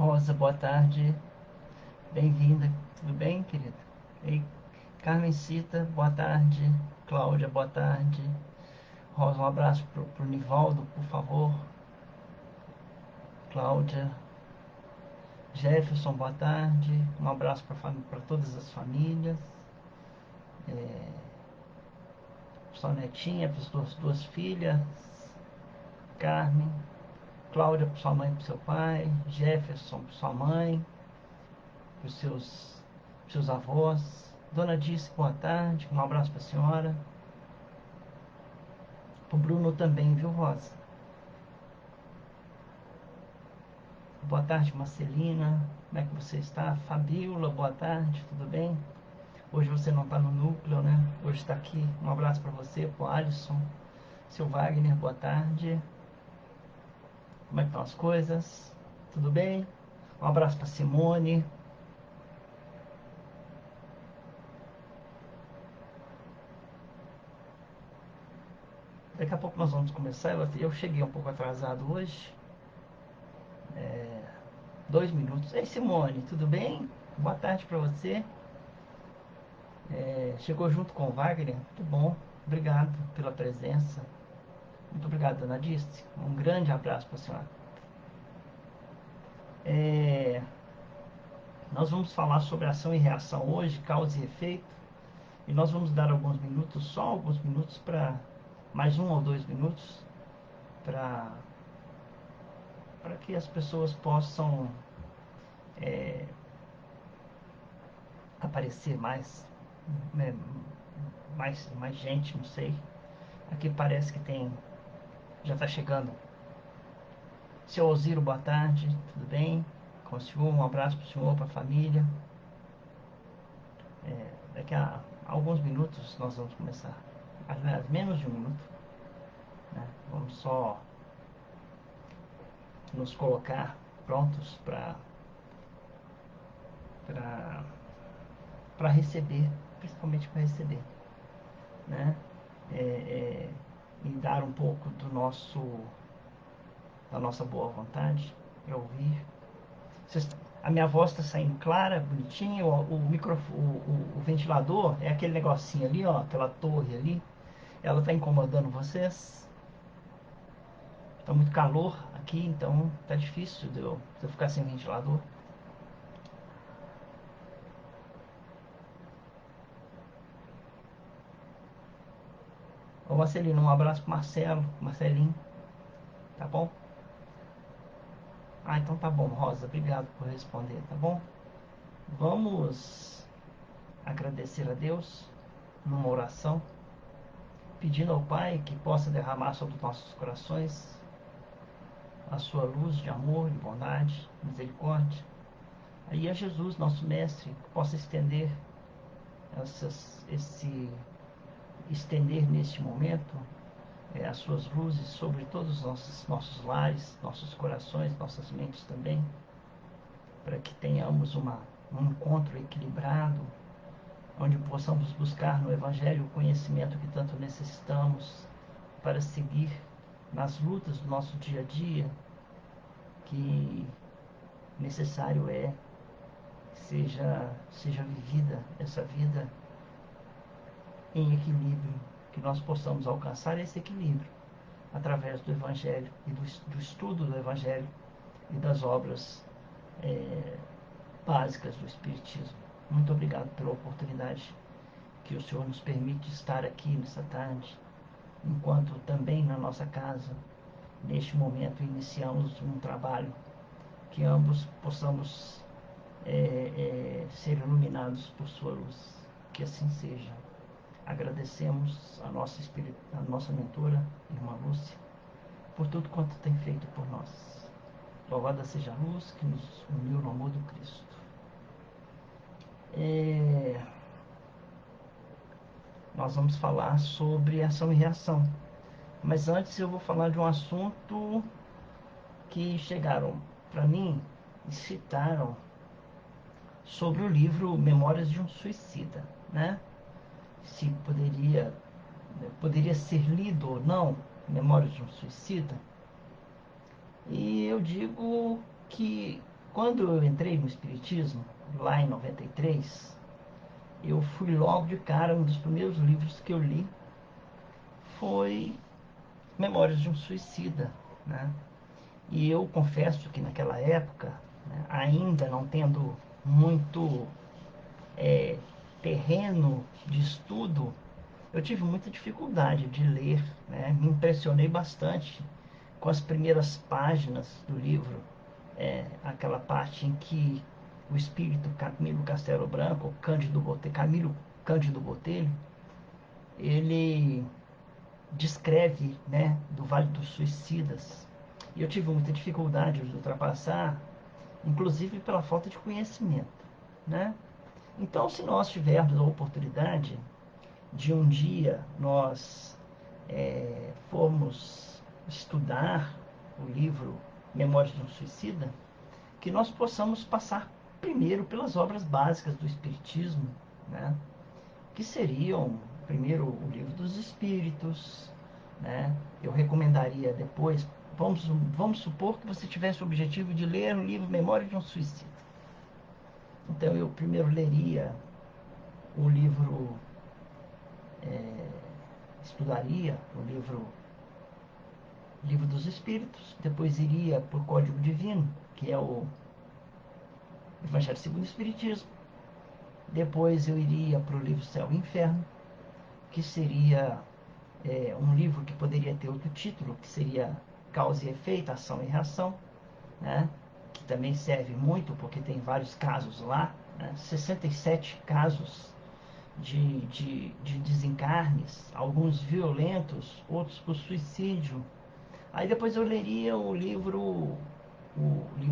Rosa, boa tarde. Bem-vinda. Tudo bem, querida? Ei, Carmencita, boa tarde. Cláudia, boa tarde. Rosa, um abraço pro Nivaldo, por favor. Cláudia. Jefferson, boa tarde. Um abraço para todas as famílias. Sua netinha, para as duas filhas. Carmen. Cláudia, para sua mãe e para seu pai. Jefferson, para sua mãe. Para os seus avós. Dona Dice, boa tarde. Um abraço para a senhora. O Bruno também, viu, Rosa? Boa tarde, Marcelina. Como é que você está? Fabiola, boa tarde, tudo bem? Hoje você não está no núcleo, né? Hoje está aqui. Um abraço para você, pro Alisson. Seu Wagner, boa tarde. Como é que estão as coisas? Tudo bem? Um abraço para Simone. Daqui a pouco nós vamos começar. Eu cheguei um pouco atrasado hoje. 2 minutos. Ei, Simone, tudo bem? Boa tarde para você. Chegou junto com o Wagner? Muito bom. Obrigado pela presença. Muito obrigado, dona Dice. Um grande abraço para a senhora. Nós vamos falar sobre ação e reação hoje, causa e efeito. E nós vamos dar alguns minutos, só alguns minutos, para mais 1 ou 2 minutos, para que as pessoas possam aparecer mais, né, mais gente, não sei. Aqui parece que tem, já está chegando. Seu Alziro, boa tarde, tudo bem? Com o senhor, um abraço para o senhor, para a família. Daqui a alguns minutos nós vamos começar. Aliás, menos de 1 minuto. Né? Vamos só nos colocar prontos para receber, principalmente para receber, né? É, é, e dar um pouco da nossa boa vontade para ouvir. A minha voz está saindo clara, bonitinha. O ventilador é aquele negocinho ali, ó, aquela torre ali. Ela está incomodando vocês? Está muito calor aqui, então tá difícil de eu ficar sem ventilador. Ô Marcelino, um abraço pro Marcelo, Marcelinho, tá bom? Ah, então tá bom, Rosa, obrigado por responder, tá bom? Vamos agradecer a Deus numa oração, pedindo ao Pai que possa derramar sobre os nossos corações a sua luz de amor, de bondade, misericórdia. Aí a Jesus, nosso Mestre, que possa esse estender neste momento as suas luzes sobre todos os nossos lares, nossos corações, nossas mentes também, para que tenhamos um encontro equilibrado, onde possamos buscar no Evangelho o conhecimento que tanto necessitamos para seguir nas lutas do nosso dia a dia, que necessário é seja vivida essa vida em equilíbrio, que nós possamos alcançar esse equilíbrio através do Evangelho e do estudo do Evangelho e das obras é, básicas do Espiritismo. Muito obrigado pela oportunidade que o Senhor nos permite estar aqui nessa tarde, enquanto também na nossa casa, neste momento, iniciamos um trabalho que ambos possamos ser iluminados por sua luz. Que assim seja. Agradecemos a nossa mentora, irmã Lúcia, por tudo quanto tem feito por nós. Louvada seja a luz que nos uniu no amor do Cristo. Nós vamos falar sobre ação e reação. Mas antes eu vou falar de um assunto que chegaram para mim e citaram sobre o livro Memórias de um Suicida, né? Se poderia ser lido ou não Memórias de um Suicida. E eu digo que quando eu entrei no Espiritismo, lá em 93, eu fui logo de cara, um dos primeiros livros que eu li foi Memórias de um Suicida, né? E eu confesso que naquela época, né, ainda não tendo muito terreno de estudo, eu tive muita dificuldade de ler, né? Me impressionei bastante com as primeiras páginas do livro, aquela parte em que o espírito Camilo Castelo Branco, Cândido Botelho, Camilo Cândido Botelho, ele descreve, né, do Vale dos Suicidas. E eu tive muita dificuldade de ultrapassar, inclusive pela falta de conhecimento, né? Então, se nós tivermos a oportunidade de um dia nós formos estudar o livro Memórias de um Suicida, que nós possamos passar primeiro pelas obras básicas do Espiritismo, né? Que seriam, primeiro, o Livro dos Espíritos, né? Eu recomendaria depois, vamos supor que você tivesse o objetivo de ler o livro Memórias de um Suicida. Então eu primeiro leria o livro, estudaria o Livro dos Espíritos, depois iria por Código Divino, que é o Evangelho segundo o Espiritismo, depois eu iria para o livro Céu e Inferno, que seria um livro que poderia ter outro título, que seria Causa e Efeito, Ação e Reação, né? Que também serve muito porque tem vários casos lá, né? 67 casos de desencarnes, alguns violentos, outros por suicídio. Aí depois eu leria o livro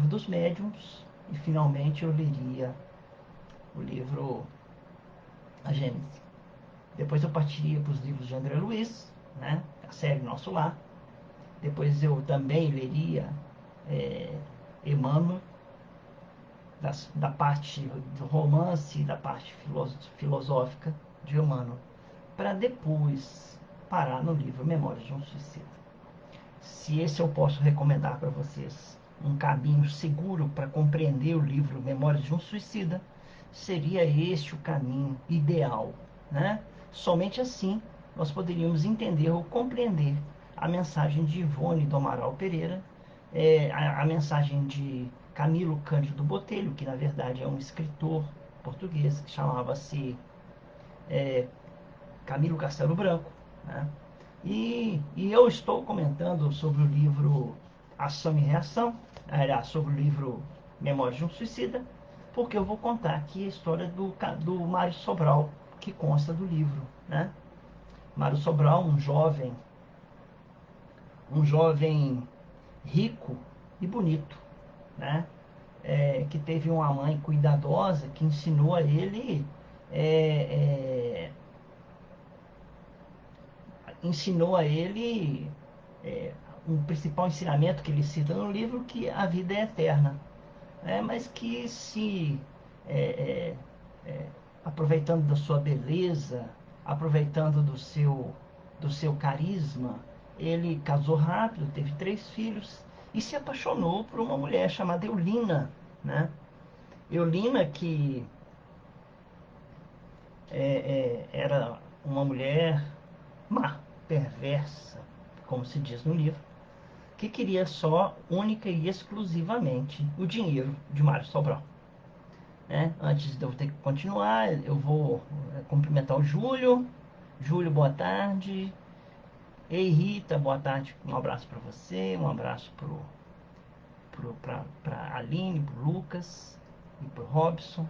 dos médiuns e finalmente eu leria o livro A Gênese. Depois eu partiria para os livros de André Luiz, né? A série Nosso Lar. Depois eu também leria Emmanuel, da parte do romance e da parte filosófica de Emmanuel, para depois parar no livro Memórias de um Suicida. Se esse eu posso recomendar para vocês um caminho seguro para compreender o livro Memórias de um Suicida, seria este o caminho ideal, né? Somente assim nós poderíamos entender ou compreender a mensagem de Ivone do Amaral Pereira, a mensagem de Camilo Cândido Botelho, que na verdade é um escritor português que chamava-se Camilo Castelo Branco, né? E eu estou comentando sobre o livro Ação e Reação, aliás, sobre o livro Memórias de um Suicida, porque eu vou contar aqui a história do Mário Sobral, que consta do livro, né? Mário Sobral, um jovem rico e bonito, né? Que teve uma mãe cuidadosa que ensinou a ele é, é, ensinou a ele é, um principal ensinamento que ele cita no livro, que a vida é eterna, né? Mas que se é, é, é, aproveitando da sua beleza, aproveitando do seu carisma, ele casou rápido, teve 3 filhos e se apaixonou por uma mulher chamada Eulina, né? Eulina que era uma mulher má, perversa, como se diz no livro, que queria só, única e exclusivamente, o dinheiro de Mário Sobral. Né? Antes de eu ter que continuar, eu vou cumprimentar o Júlio. Júlio, boa tarde. Ei, Rita, boa tarde. Um abraço para você, um abraço para Aline, para Lucas e para Robson.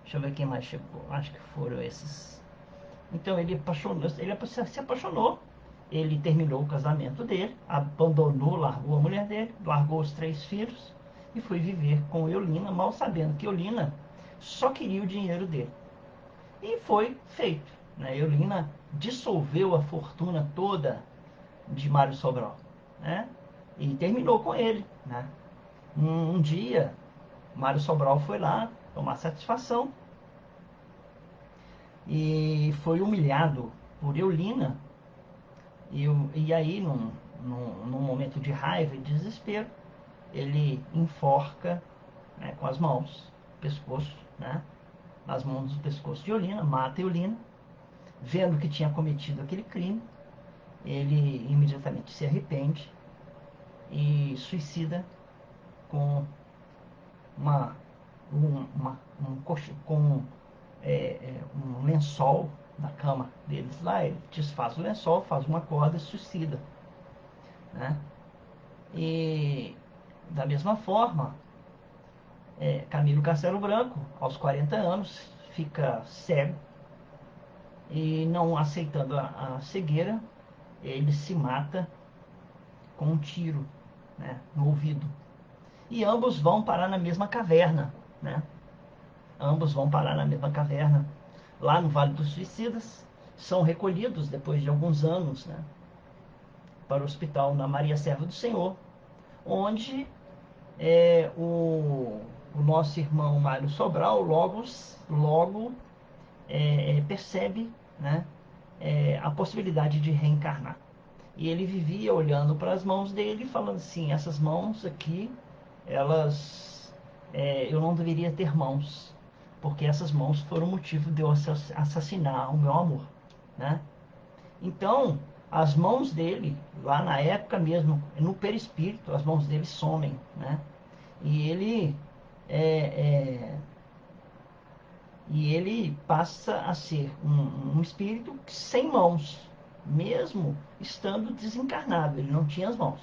Deixa eu ver quem mais chegou. Acho que foram esses. Então ele se apaixonou. Ele terminou o casamento dele, abandonou, largou a mulher dele, largou os 3 filhos e foi viver com Eulina, mal sabendo que Eulina só queria o dinheiro dele. E foi feito, né? Eulina dissolveu a fortuna toda de Mário Sobral, né? E terminou com ele, né? Um dia, Mário Sobral foi lá tomar satisfação e foi humilhado por Eulina. E aí, num momento de raiva e desespero, ele enforca né, com as mãos, pescoço, né, nas mãos do pescoço de Eulina, mata Eulina. Vendo que tinha cometido aquele crime, ele imediatamente se arrepende e suicida com uma, com um lençol na cama deles lá. Ele desfaz o lençol, faz uma corda e suicida, né? E da mesma forma, Camilo Castelo Branco, aos 40 anos, fica cego e, não aceitando a cegueira, ele se mata com um tiro, né, no ouvido. E ambos vão parar na mesma caverna, né? Ambos vão parar na mesma caverna, lá no Vale dos Suicidas. São recolhidos depois de alguns anos, né, para o hospital na Maria Serva do Senhor, onde o nosso irmão Mário Sobral logo percebe, né, a possibilidade de reencarnar. E ele vivia olhando para as mãos dele, falando assim: essas mãos aqui, elas, eu não deveria ter mãos, porque essas mãos foram o motivo de eu assassinar o meu amor, né? Então, as mãos dele, lá na época mesmo, no perispírito, as mãos dele somem, né? E ele é, é, e ele passa a ser um espírito sem mãos, mesmo estando desencarnado. Ele não tinha as mãos.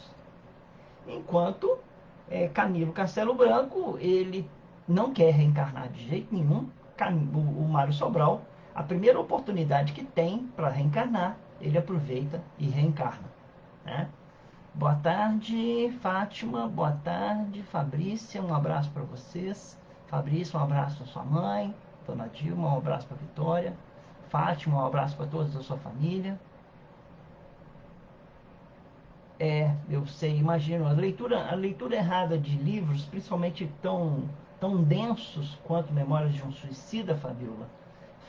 Enquanto Camilo Castelo Branco, ele não quer reencarnar de jeito nenhum. O Mário Sobral, a primeira oportunidade que tem para reencarnar, ele aproveita e reencarna, né? Boa tarde, Fátima. Boa tarde, Fabrícia. Um abraço para vocês. Fabrícia, um abraço para sua mãe. Dona Dilma, um abraço para Vitória. Fátima, um abraço para todos da sua família. Eu sei, imagino, a leitura errada de livros, principalmente tão densos quanto Memórias de um Suicida, Fabiola,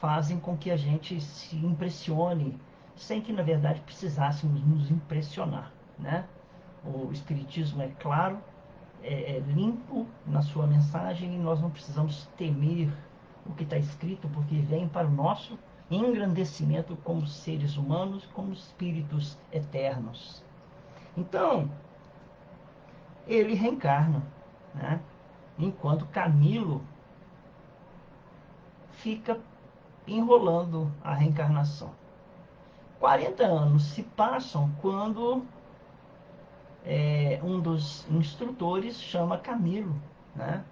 fazem com que a gente se impressione, sem que, na verdade, precisássemos nos impressionar, né? O Espiritismo é claro, é limpo na sua mensagem, e nós não precisamos temer o que está escrito, porque vem para o nosso engrandecimento como seres humanos, como espíritos eternos. Então, ele reencarna, né? Enquanto Camilo fica enrolando a reencarnação. 40 anos se passam quando um dos instrutores chama Camilo, né?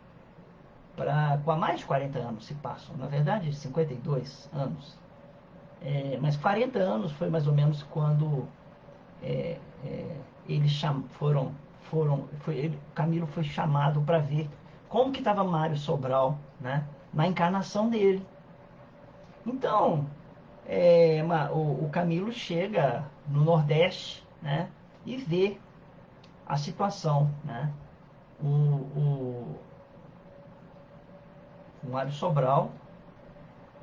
Com mais de 40 anos se passam, na verdade 52 anos. Mas 40 anos foi mais ou menos quando eles Camilo foi chamado para ver como que estava Mário Sobral, né, na encarnação dele. Então, o Camilo chega no Nordeste, né, e vê a situação, né? O, o Mário Sobral,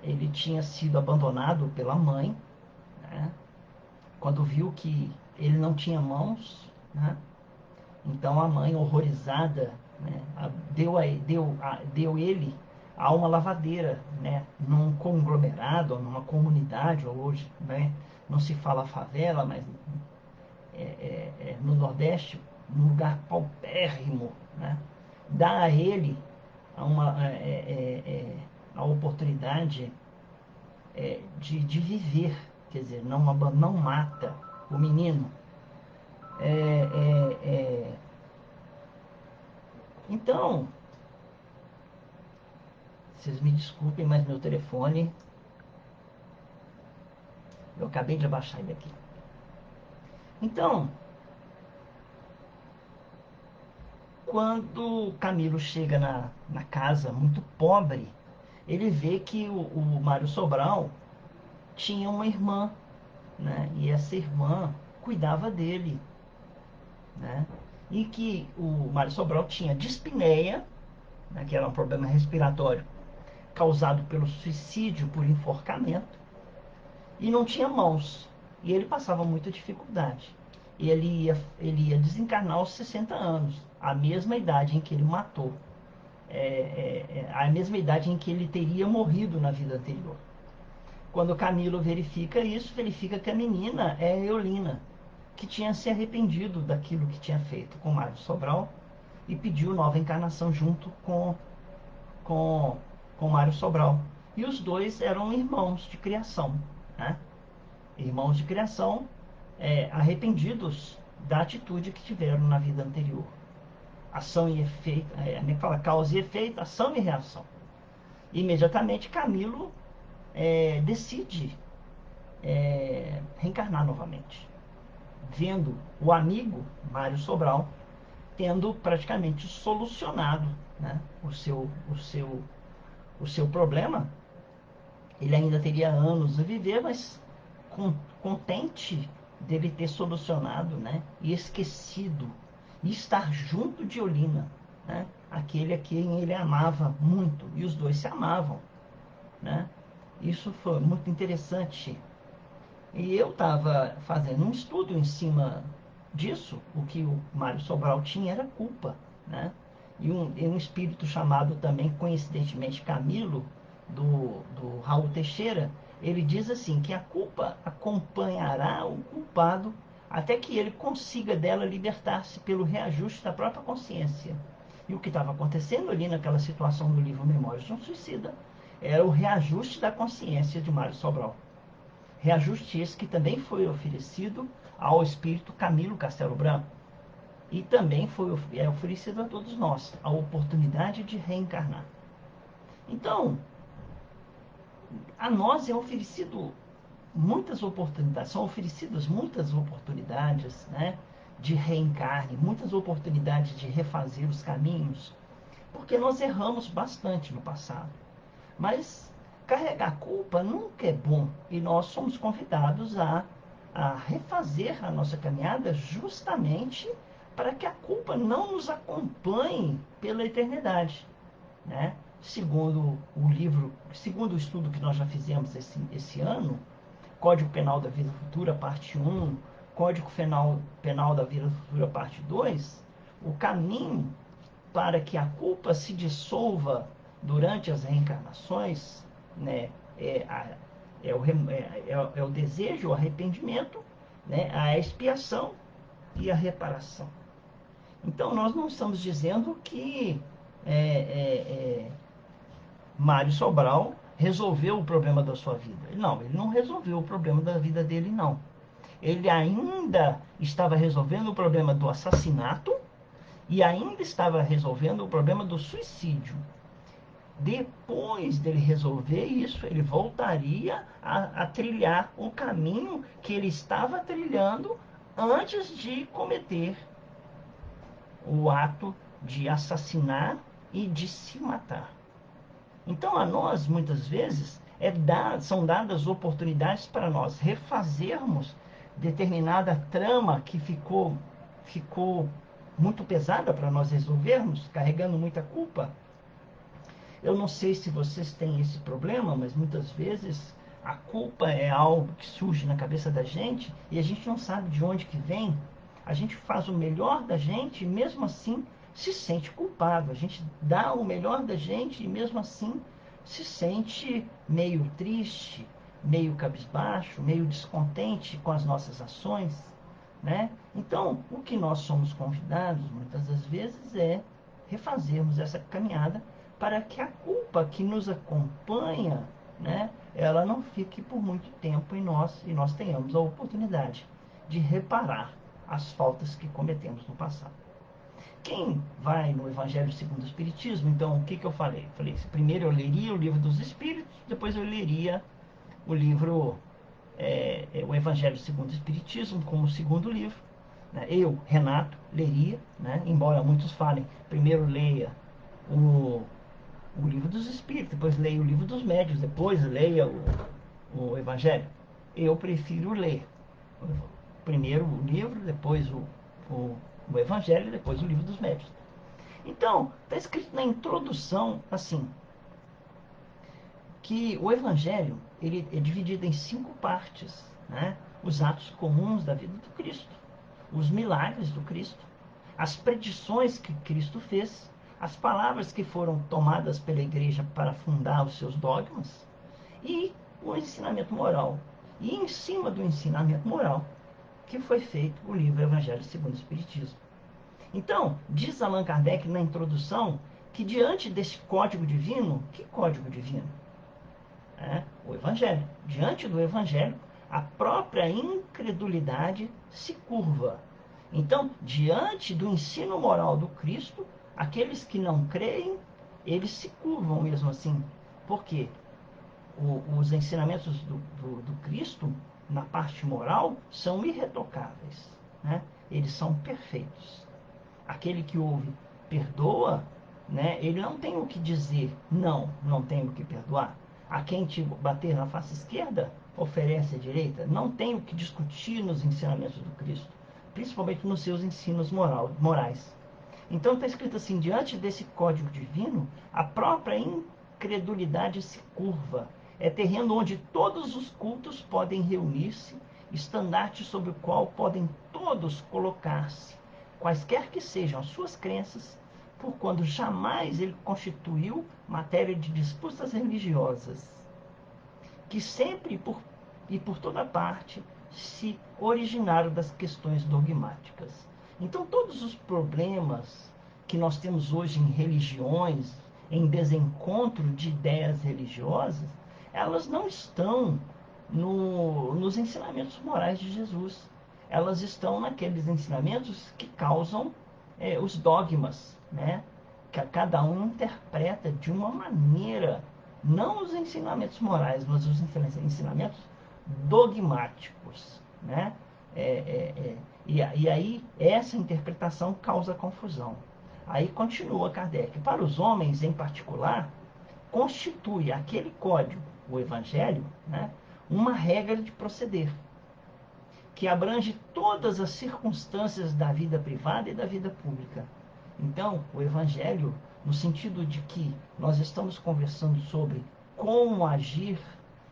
ele tinha sido abandonado pela mãe, né, quando viu que ele não tinha mãos, né? Então a mãe, horrorizada, né, deu ele a uma lavadeira, né, num conglomerado, numa comunidade. Hoje, né, não se fala favela, mas no Nordeste, num lugar paupérrimo, né, dá a ele a oportunidade de viver, quer dizer, não mata o menino. É, é, é, então, vocês me desculpem, mas meu telefone, eu acabei de abaixar ele aqui. Então, quando Camilo chega na casa muito pobre, ele vê que o Mário Sobral tinha uma irmã, né? E essa irmã cuidava dele, né? E que o Mário Sobral tinha dispneia, né, que era um problema respiratório causado pelo suicídio por enforcamento, e não tinha mãos. E ele passava muita dificuldade. E ele ia desencarnar aos 60 anos, a mesma idade em que ele matou a mesma idade em que ele teria morrido na vida anterior. Quando Camilo verifica isso, verifica que a menina é Eolina, que tinha se arrependido daquilo que tinha feito com Mário Sobral e pediu nova encarnação junto com, com Mário Sobral. E os dois eram irmãos de criação, né? Irmãos de criação, arrependidos da atitude que tiveram na vida anterior. Ação e efeito, fala causa e efeito, ação e reação. Imediatamente Camilo decide reencarnar novamente, vendo o amigo Mário Sobral tendo praticamente solucionado, né, o seu problema. Ele ainda teria anos a viver, mas contente dele ter solucionado, né, e esquecido, e estar junto de Eolina, né, aquele a quem ele amava muito, e os dois se amavam, né. Isso foi muito interessante. E eu estava fazendo um estudo em cima disso. O que o Mário Sobral tinha era culpa, né? E um espírito chamado também, coincidentemente, Camilo, do Raul Teixeira, ele diz assim, que a culpa acompanhará o culpado até que ele consiga dela libertar-se pelo reajuste da própria consciência. E o que estava acontecendo ali naquela situação do livro Memórias de um Suicida era o reajuste da consciência de Mário Sobral. Reajuste esse que também foi oferecido ao espírito Camilo Castelo Branco. E também foi oferecido a todos nós, a oportunidade de reencarnar. Então, a nós é oferecido muitas oportunidades, são oferecidas muitas oportunidades, né, de reencarne, muitas oportunidades de refazer os caminhos, porque nós erramos bastante no passado. Mas carregar culpa nunca é bom, e nós somos convidados a refazer a nossa caminhada justamente para que a culpa não nos acompanhe pela eternidade, né? Segundo o livro, segundo o estudo que nós já fizemos esse ano, Código Penal da Vida Futura, parte 1, Código Penal da Vida Futura, parte 2, o caminho para que a culpa se dissolva durante as reencarnações, né, é o desejo, o arrependimento, né, a expiação e a reparação. Então, nós não estamos dizendo que Mário Sobral resolveu o problema da sua vida. Não, ele não resolveu o problema da vida dele, não. Ele ainda estava resolvendo o problema do assassinato e ainda estava resolvendo o problema do suicídio. Depois dele resolver isso, ele voltaria a trilhar o caminho que ele estava trilhando antes de cometer o ato de assassinar e de se matar. Então, a nós, muitas vezes, são dadas oportunidades para nós refazermos determinada trama que ficou muito pesada para nós resolvermos, carregando muita culpa. Eu não sei se vocês têm esse problema, mas muitas vezes a culpa é algo que surge na cabeça da gente e a gente não sabe de onde que vem. A gente faz o melhor da gente e mesmo assim se sente culpado. A gente dá o melhor da gente e mesmo assim se sente meio triste, meio cabisbaixo, meio descontente com as nossas ações, né? Então, o que nós somos convidados muitas das vezes é refazermos essa caminhada para que a culpa que nos acompanha, né, ela não fique por muito tempo em nós e nós tenhamos a oportunidade de reparar as faltas que cometemos no passado. Quem vai no Evangelho segundo o Espiritismo, então o que eu falei? Falei, primeiro eu leria o livro dos Espíritos, depois eu leria o livro, o Evangelho segundo o Espiritismo, como segundo livro. Né? Eu, Renato, leria, né? Embora muitos falem, primeiro leia o livro dos Espíritos, depois leia o livro dos Médios, depois leia o Evangelho. Eu prefiro ler primeiro o livro, depois o Evangelho, depois o livro dos Médios. Então, está escrito na introdução assim, que o Evangelho ele é dividido em 5 partes, né? Os atos comuns da vida do Cristo, os milagres do Cristo, as predições que Cristo fez, as palavras que foram tomadas pela igreja para fundar os seus dogmas e o ensinamento moral. E em cima do ensinamento moral que foi feito o livro Evangelho segundo o Espiritismo. Então, diz Allan Kardec na introdução que diante desse código divino, que código divino? O Evangelho. Diante do Evangelho, a própria incredulidade se curva. Então, diante do ensino moral do Cristo, aqueles que não creem, eles se curvam mesmo assim. Por quê? Os ensinamentos do Cristo, na parte moral, são irretocáveis. Né? Eles são perfeitos. Aquele que ouve, perdoa, né? Ele não tem o que dizer, não tem o que perdoar. A quem te bater na face esquerda, oferece a direita. Não tem o que discutir nos ensinamentos do Cristo, principalmente nos seus ensinos morais. Então está escrito assim, diante desse código divino, a própria incredulidade se curva. É terreno onde todos os cultos podem reunir-se, estandarte sobre o qual podem todos colocar-se, quaisquer que sejam as suas crenças, por quando jamais ele constituiu matéria de disputas religiosas, que sempre e por toda parte se originaram das questões dogmáticas. Então todos os problemas que nós temos hoje em religiões, em desencontro de ideias religiosas, elas não estão nos ensinamentos morais de Jesus. Elas estão naqueles ensinamentos que causam os dogmas, né? Que cada um interpreta de uma maneira, não os ensinamentos morais, mas os ensinamentos dogmáticos, né? E aí essa interpretação causa confusão. Aí continua Kardec. Para os homens em particular, constitui aquele código, o Evangelho, né, uma regra de proceder, que abrange todas as circunstâncias da vida privada e da vida pública. Então, o Evangelho, no sentido de que nós estamos conversando sobre como agir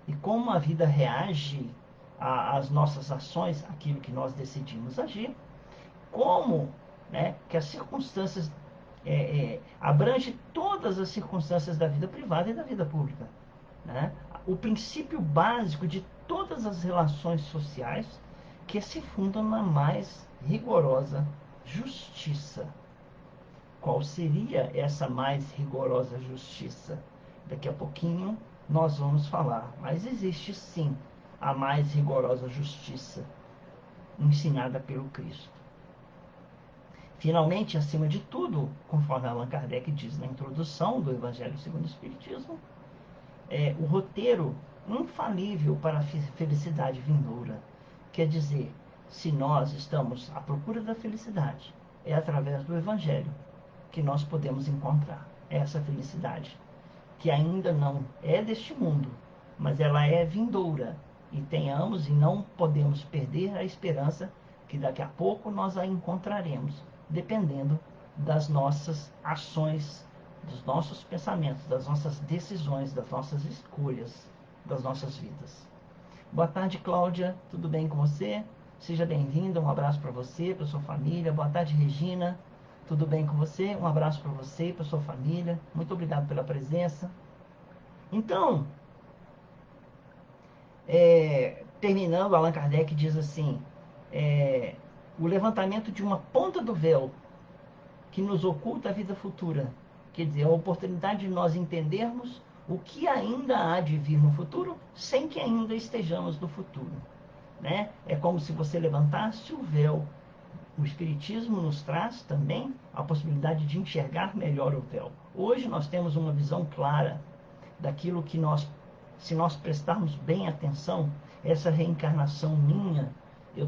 e como a vida reage às nossas ações, aquilo que nós decidimos agir, como, né, que as circunstâncias abrange todas as circunstâncias da vida privada e da vida pública. Né? O princípio básico de todas as relações sociais que se fundam na mais rigorosa justiça. Qual seria essa mais rigorosa justiça? Daqui a pouquinho nós vamos falar. Mas existe sim a mais rigorosa justiça ensinada pelo Cristo. Finalmente, acima de tudo, conforme Allan Kardec diz na introdução do Evangelho segundo o Espiritismo, o roteiro infalível para a felicidade vindoura. Quer dizer, se nós estamos à procura da felicidade, é através do Evangelho que nós podemos encontrar essa felicidade, que ainda não é deste mundo, mas ela é vindoura. E tenhamos e não podemos perder a esperança que daqui a pouco nós a encontraremos, dependendo das nossas ações, dos nossos pensamentos, das nossas decisões, das nossas escolhas, das nossas vidas. Boa tarde, Cláudia. Tudo bem com você? Seja bem-vinda. Um abraço para você, para sua família. Boa tarde, Regina. Tudo bem com você? Um abraço para você e para sua família. Muito obrigado pela presença. Então, terminando, Allan Kardec diz assim, o levantamento de uma ponta do véu que nos oculta a vida futura. Quer dizer, a oportunidade de nós entendermos o que ainda há de vir no futuro, sem que ainda estejamos no futuro. Né? É como se você levantasse o véu. O Espiritismo nos traz também a possibilidade de enxergar melhor o véu. Hoje nós temos uma visão clara daquilo que se nós prestarmos bem atenção, essa reencarnação minha, eu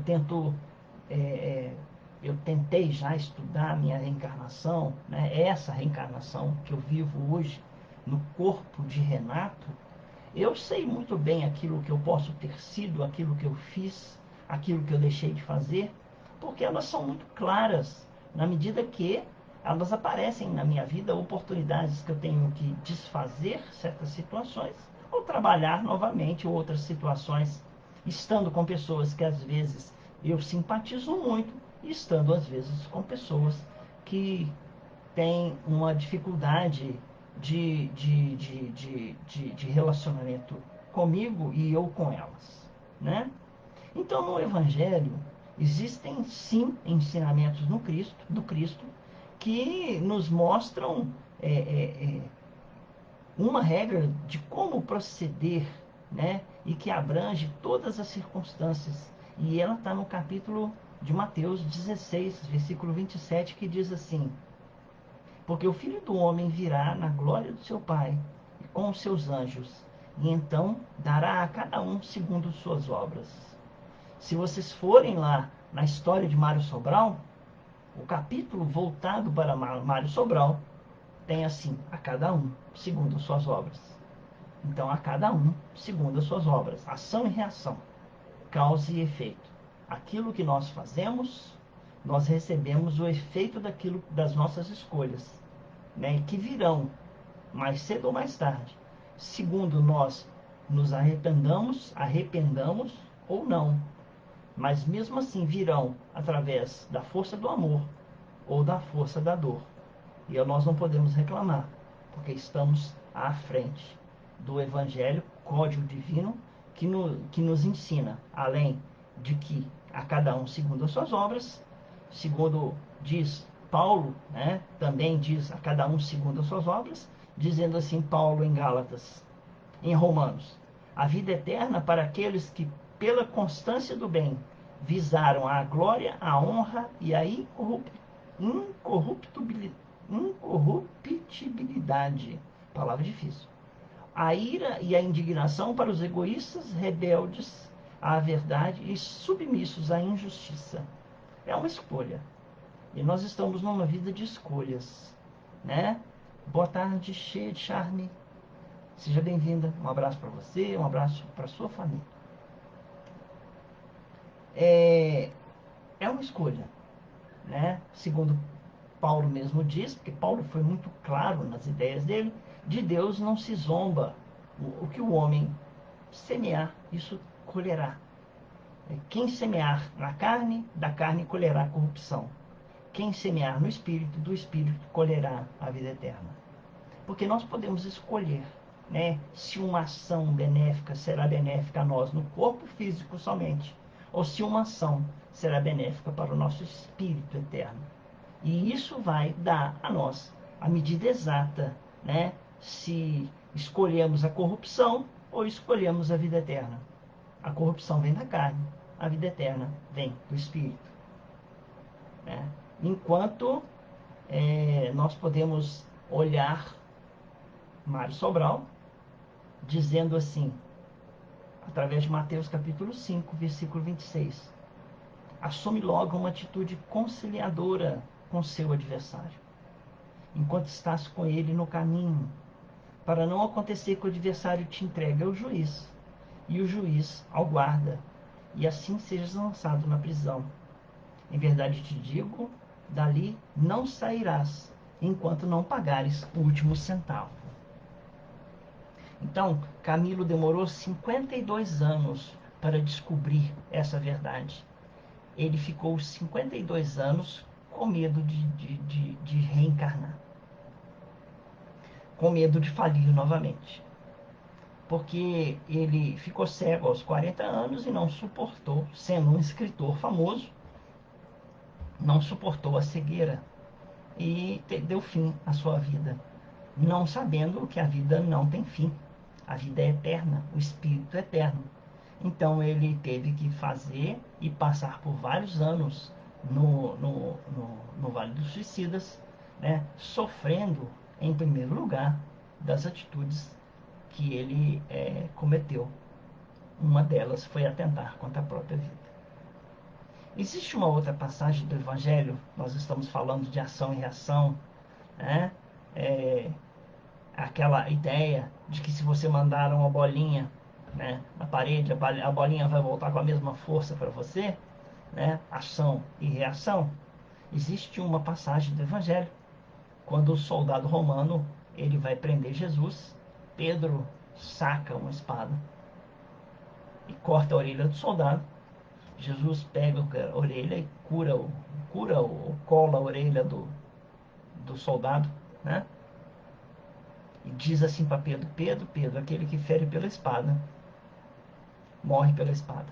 tentei já estudar a minha reencarnação, né? Essa reencarnação que eu vivo hoje no corpo de Renato, eu sei muito bem aquilo que eu posso ter sido, aquilo que eu fiz, aquilo que eu deixei de fazer, porque elas são muito claras, na medida que elas aparecem na minha vida, oportunidades que eu tenho que desfazer certas situações, ou trabalhar novamente outras situações, estando com pessoas que às vezes eu simpatizo muito, e estando às vezes com pessoas que têm uma dificuldade de relacionamento comigo e eu com elas, né? Então, no Evangelho, existem sim ensinamentos do Cristo, que nos mostram é, é, é, uma regra de como proceder, né? E que abrange todas as circunstâncias. E ela está no capítulo de Mateus 16, versículo 27, que diz assim: porque o Filho do Homem virá na glória do seu Pai e com os seus anjos, e então dará a cada um segundo suas obras. Se vocês forem lá na história de Mário Sobral, o capítulo voltado para Mário Sobral tem assim: a cada um segundo suas obras. Então, a cada um segundo as suas obras. Ação e reação, causa e efeito. Aquilo que nós fazemos, nós recebemos o efeito daquilo, das nossas escolhas, né, que virão mais cedo ou mais tarde, segundo nós nos arrependamos ou não, mas mesmo assim virão através da força do amor ou da força da dor. E nós não podemos reclamar, porque estamos à frente do Evangelho, código divino, que nos ensina, além de que a cada um segundo as suas obras, segundo diz Paulo, né, também diz a cada um segundo as suas obras, dizendo assim Paulo em Gálatas, em Romanos: a vida eterna para aqueles que, pela constância do bem, visaram a glória, a honra e a incorruptibilidade. Palavra difícil. A ira e a indignação para os egoístas, rebeldes à verdade e submissos à injustiça. É uma escolha. E nós estamos numa vida de escolhas, né? Boa tarde, cheia de charme. Seja bem-vinda. Um abraço para você, um abraço para sua família. É uma escolha, né? Segundo Paulo mesmo diz, porque Paulo foi muito claro nas ideias dele, de Deus não se zomba. O que o homem semear, isso colherá. Quem semear na carne, da carne colherá corrupção. Quem semear no espírito, do espírito colherá a vida eterna. Porque nós podemos escolher, né, se uma ação benéfica será benéfica a nós no corpo físico somente, ou se uma ação será benéfica para o nosso espírito eterno. E isso vai dar a nós a medida exata, né, se escolhemos a corrupção ou escolhemos a vida eterna. A corrupção vem da carne, a vida eterna vem do espírito, né? Enquanto nós podemos olhar Mário Sobral dizendo assim, através de Mateus capítulo 5, versículo 26: assume logo uma atitude conciliadora com seu adversário, enquanto estás com ele no caminho, para não acontecer que o adversário te entregue ao juiz, e o juiz ao guarda, e assim sejas lançado na prisão. Em verdade te digo, dali não sairás, enquanto não pagares o último centavo. Então, Camilo demorou 52 anos para descobrir essa verdade. Ele ficou 52 anos com medo de reencarnar, com medo de falir novamente. Porque ele ficou cego aos 40 anos e não suportou, sendo um escritor famoso, não suportou a cegueira e deu fim à sua vida, não sabendo que a vida não tem fim. A vida é eterna, o espírito é eterno. Então ele teve que fazer e passar por vários anos no Vale dos Suicidas, né, sofrendo, em primeiro lugar, das atitudes que ele cometeu. Uma delas foi atentar contra a própria vida. Existe uma outra passagem do Evangelho, nós estamos falando de ação e reação, né? Aquela ideia de que se você mandar uma bolinha, né, na parede, a bolinha vai voltar com a mesma força para você, né? Ação e reação. Existe uma passagem do Evangelho, quando o soldado romano ele vai prender Jesus, Pedro saca uma espada e corta a orelha do soldado. Jesus pega a orelha e cura ou cola a orelha do soldado, né? E diz assim para Pedro: Pedro, Pedro, aquele que fere pela espada, morre pela espada.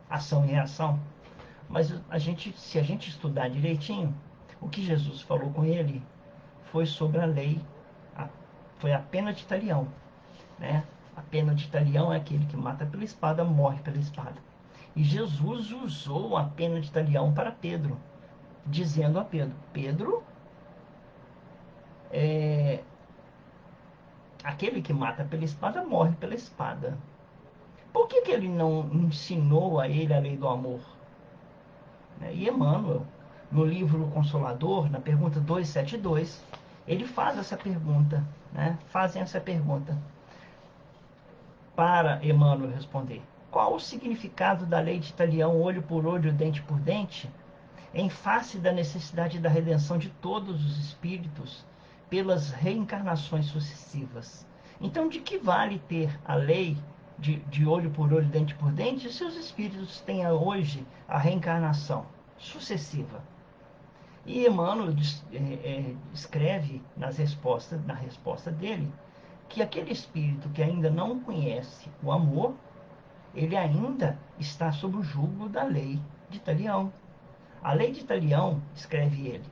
Ação e reação. Mas se a gente estudar direitinho, o que Jesus falou com ele foi sobre a lei, foi a pena de talião, né? A pena de talião é aquele que mata pela espada, morre pela espada. E Jesus usou a pena de talião para Pedro, dizendo a Pedro: Pedro, aquele que mata pela espada, morre pela espada. Por que ele não ensinou a ele a lei do amor? E Emmanuel, no livro Consolador, na pergunta 272, ele faz essa pergunta, né? Fazem essa pergunta para Emmanuel responder: qual o significado da lei de Talião, olho por olho, dente por dente, em face da necessidade da redenção de todos os espíritos pelas reencarnações sucessivas? Então, de que vale ter a lei de olho por olho, dente por dente, se os espíritos têm hoje a reencarnação sucessiva? E Emmanuel escreve na resposta dele que aquele espírito que ainda não conhece o amor, ele ainda está sob o jugo da lei de Talião. A lei de Talião, escreve ele,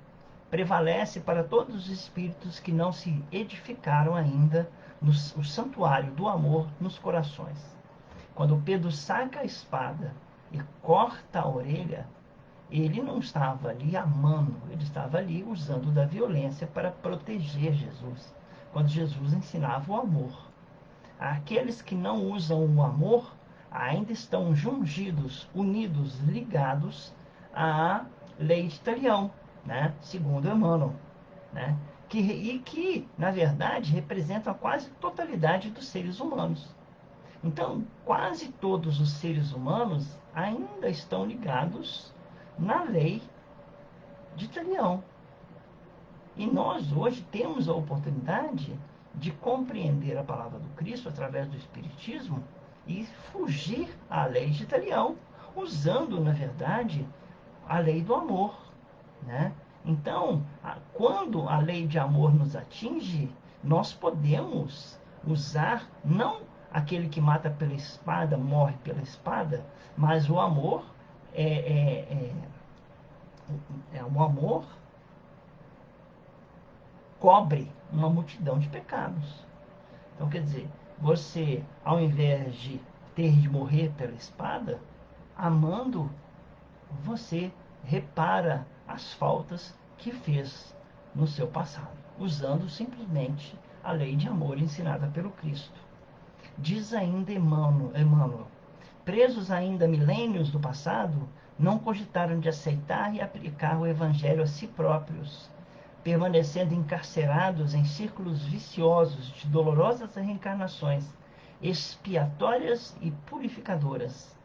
prevalece para todos os espíritos que não se edificaram ainda no santuário do amor nos corações. Quando Pedro saca a espada e corta a orelha, ele não estava ali amando, ele estava ali usando da violência para proteger Jesus, quando Jesus ensinava o amor. Aqueles que não usam o amor ainda estão jungidos, unidos, ligados à lei de Talião, né? Segundo Emmanuel, né? Que, na verdade, representam a quase totalidade dos seres humanos. Então, quase todos os seres humanos ainda estão ligados na lei de Talião. E nós hoje temos a oportunidade de compreender a palavra do Cristo através do Espiritismo e fugir à lei de Talião, usando, na verdade, a lei do amor, né? Então, quando a lei de amor nos atinge, nós podemos usar não aquele que mata pela espada, morre pela espada, mas o amor o amor cobre uma multidão de pecados. Então, quer dizer, você, ao invés de ter de morrer pela espada, amando, você repara as faltas que fez no seu passado, usando simplesmente a lei de amor ensinada pelo Cristo. Diz ainda Emmanuel: presos ainda milênios do passado, não cogitaram de aceitar e aplicar o Evangelho a si próprios, permanecendo encarcerados em círculos viciosos de dolorosas reencarnações, expiatórias e purificadoras.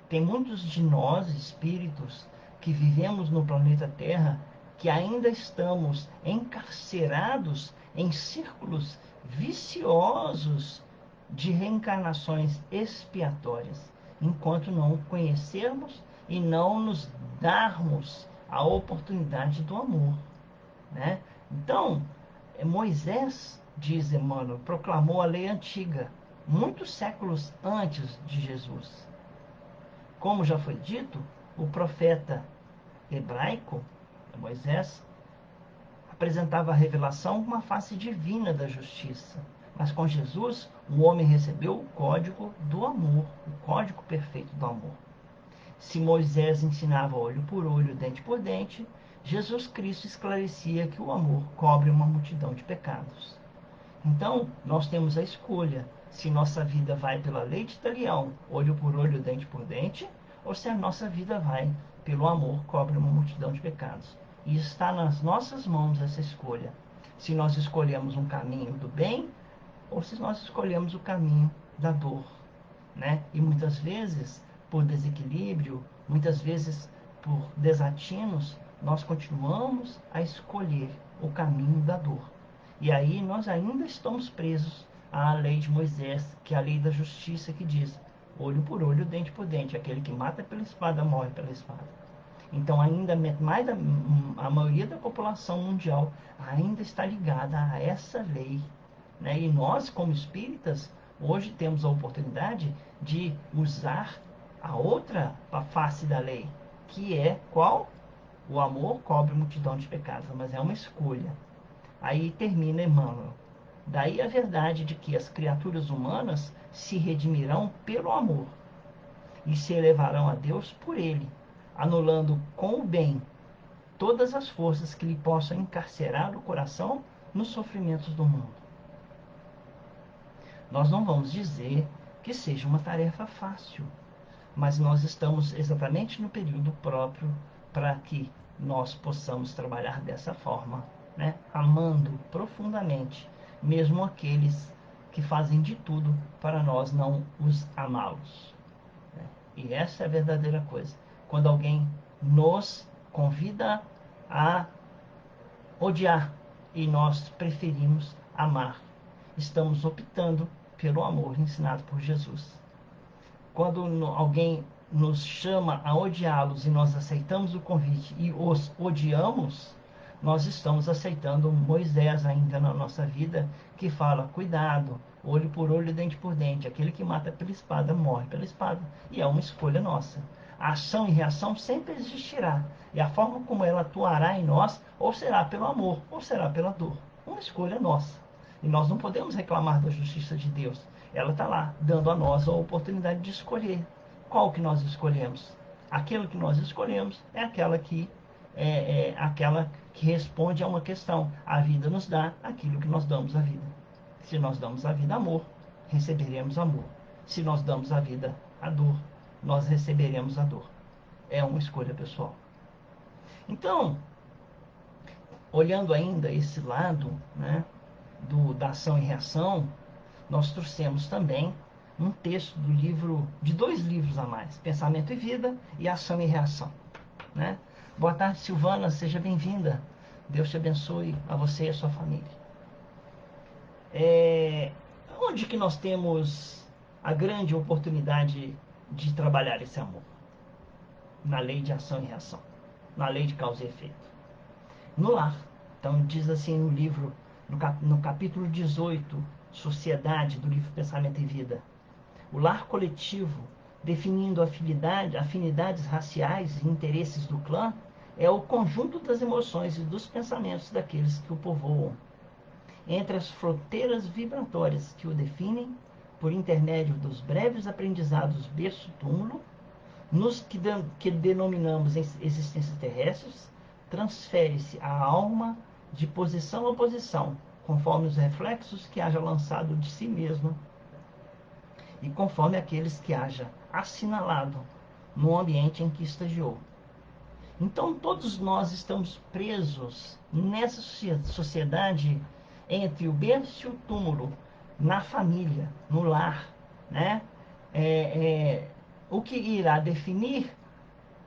Tem muitos de nós, espíritos, que vivemos no planeta Terra, que ainda estamos encarcerados em círculos viciosos de reencarnações expiatórias, enquanto não conhecermos e não nos darmos a oportunidade do amor, né? Então, Moisés, diz Emmanuel, proclamou a lei antiga, muitos séculos antes de Jesus. Como já foi dito, o profeta hebraico, Moisés, apresentava a revelação uma face divina da justiça. Mas com Jesus, o homem recebeu o código do amor, o código perfeito do amor. Se Moisés ensinava olho por olho, dente por dente, Jesus Cristo esclarecia que o amor cobre uma multidão de pecados. Então, nós temos a escolha se nossa vida vai pela lei de Talião, olho por olho, dente por dente, ou se a nossa vida vai pelo amor, cobre uma multidão de pecados. E está nas nossas mãos essa escolha. Se nós escolhemos um caminho do bem, ou se nós escolhemos o caminho da dor, né? E muitas vezes, por desequilíbrio, muitas vezes por desatinos, nós continuamos a escolher o caminho da dor. E aí nós ainda estamos presos à lei de Moisés, que é a lei da justiça, que diz olho por olho, dente por dente. Aquele que mata pela espada, morre pela espada. Então, ainda a maioria da população mundial ainda está ligada a essa lei, né? E nós, como espíritas, hoje temos a oportunidade de usar a outra face da lei, que é qual? O amor cobre multidão de pecados, mas é uma escolha. Aí termina Emmanuel. Daí a verdade de que as criaturas humanas se redimirão pelo amor e se elevarão a Deus por ele, anulando com o bem todas as forças que lhe possam encarcerar o coração nos sofrimentos do mundo. Nós não vamos dizer que seja uma tarefa fácil, mas nós estamos exatamente no período próprio para que nós possamos trabalhar dessa forma, né? Amando profundamente, mesmo aqueles que fazem de tudo para nós não os amá-los, né? E essa é a verdadeira coisa. Quando alguém nos convida a odiar e nós preferimos amar, estamos optando pelo amor ensinado por Jesus. Quando alguém nos chama a odiá-los e nós aceitamos o convite e os odiamos, nós estamos aceitando Moisés ainda na nossa vida, que fala: cuidado, olho por olho, dente por dente, aquele que mata pela espada morre pela espada. E é uma escolha nossa. A ação e reação sempre existirá, e a forma como ela atuará em nós, ou será pelo amor, ou será pela dor. Uma escolha nossa. E nós não podemos reclamar da justiça de Deus. Ela está lá, dando a nós a oportunidade de escolher. Qual que nós escolhemos? Aquela que nós escolhemos é aquela que responde a uma questão. A vida nos dá aquilo que nós damos à vida. Se nós damos à vida amor, receberemos amor. Se nós damos à vida a dor, nós receberemos a dor. É uma escolha pessoal. Então, olhando ainda esse lado, né, da ação e reação, nós trouxemos também um texto do livro, de 2 livros a mais, Pensamento e Vida e Ação e Reação, né? Boa tarde, Silvana, seja bem-vinda. Deus te abençoe, a você e a sua família. Onde que nós temos a grande oportunidade de trabalhar esse amor? Na lei de ação e reação, na lei de causa e efeito. No lar. Então diz assim no livro, no capítulo 18, Sociedade, do livro Pensamento e Vida: o lar coletivo, definindo afinidades raciais e interesses do clã, é o conjunto das emoções e dos pensamentos daqueles que o povoam. Entre as fronteiras vibratórias que o definem, por intermédio dos breves aprendizados berço-túmulo, nos que denominamos existências terrestres, transfere-se a alma de posição a posição, conforme os reflexos que haja lançado de si mesma e conforme aqueles que haja assinalado no ambiente em que estagiou. Então todos nós estamos presos nessa sociedade entre o berço e o túmulo, na família, no lar, né? O que irá definir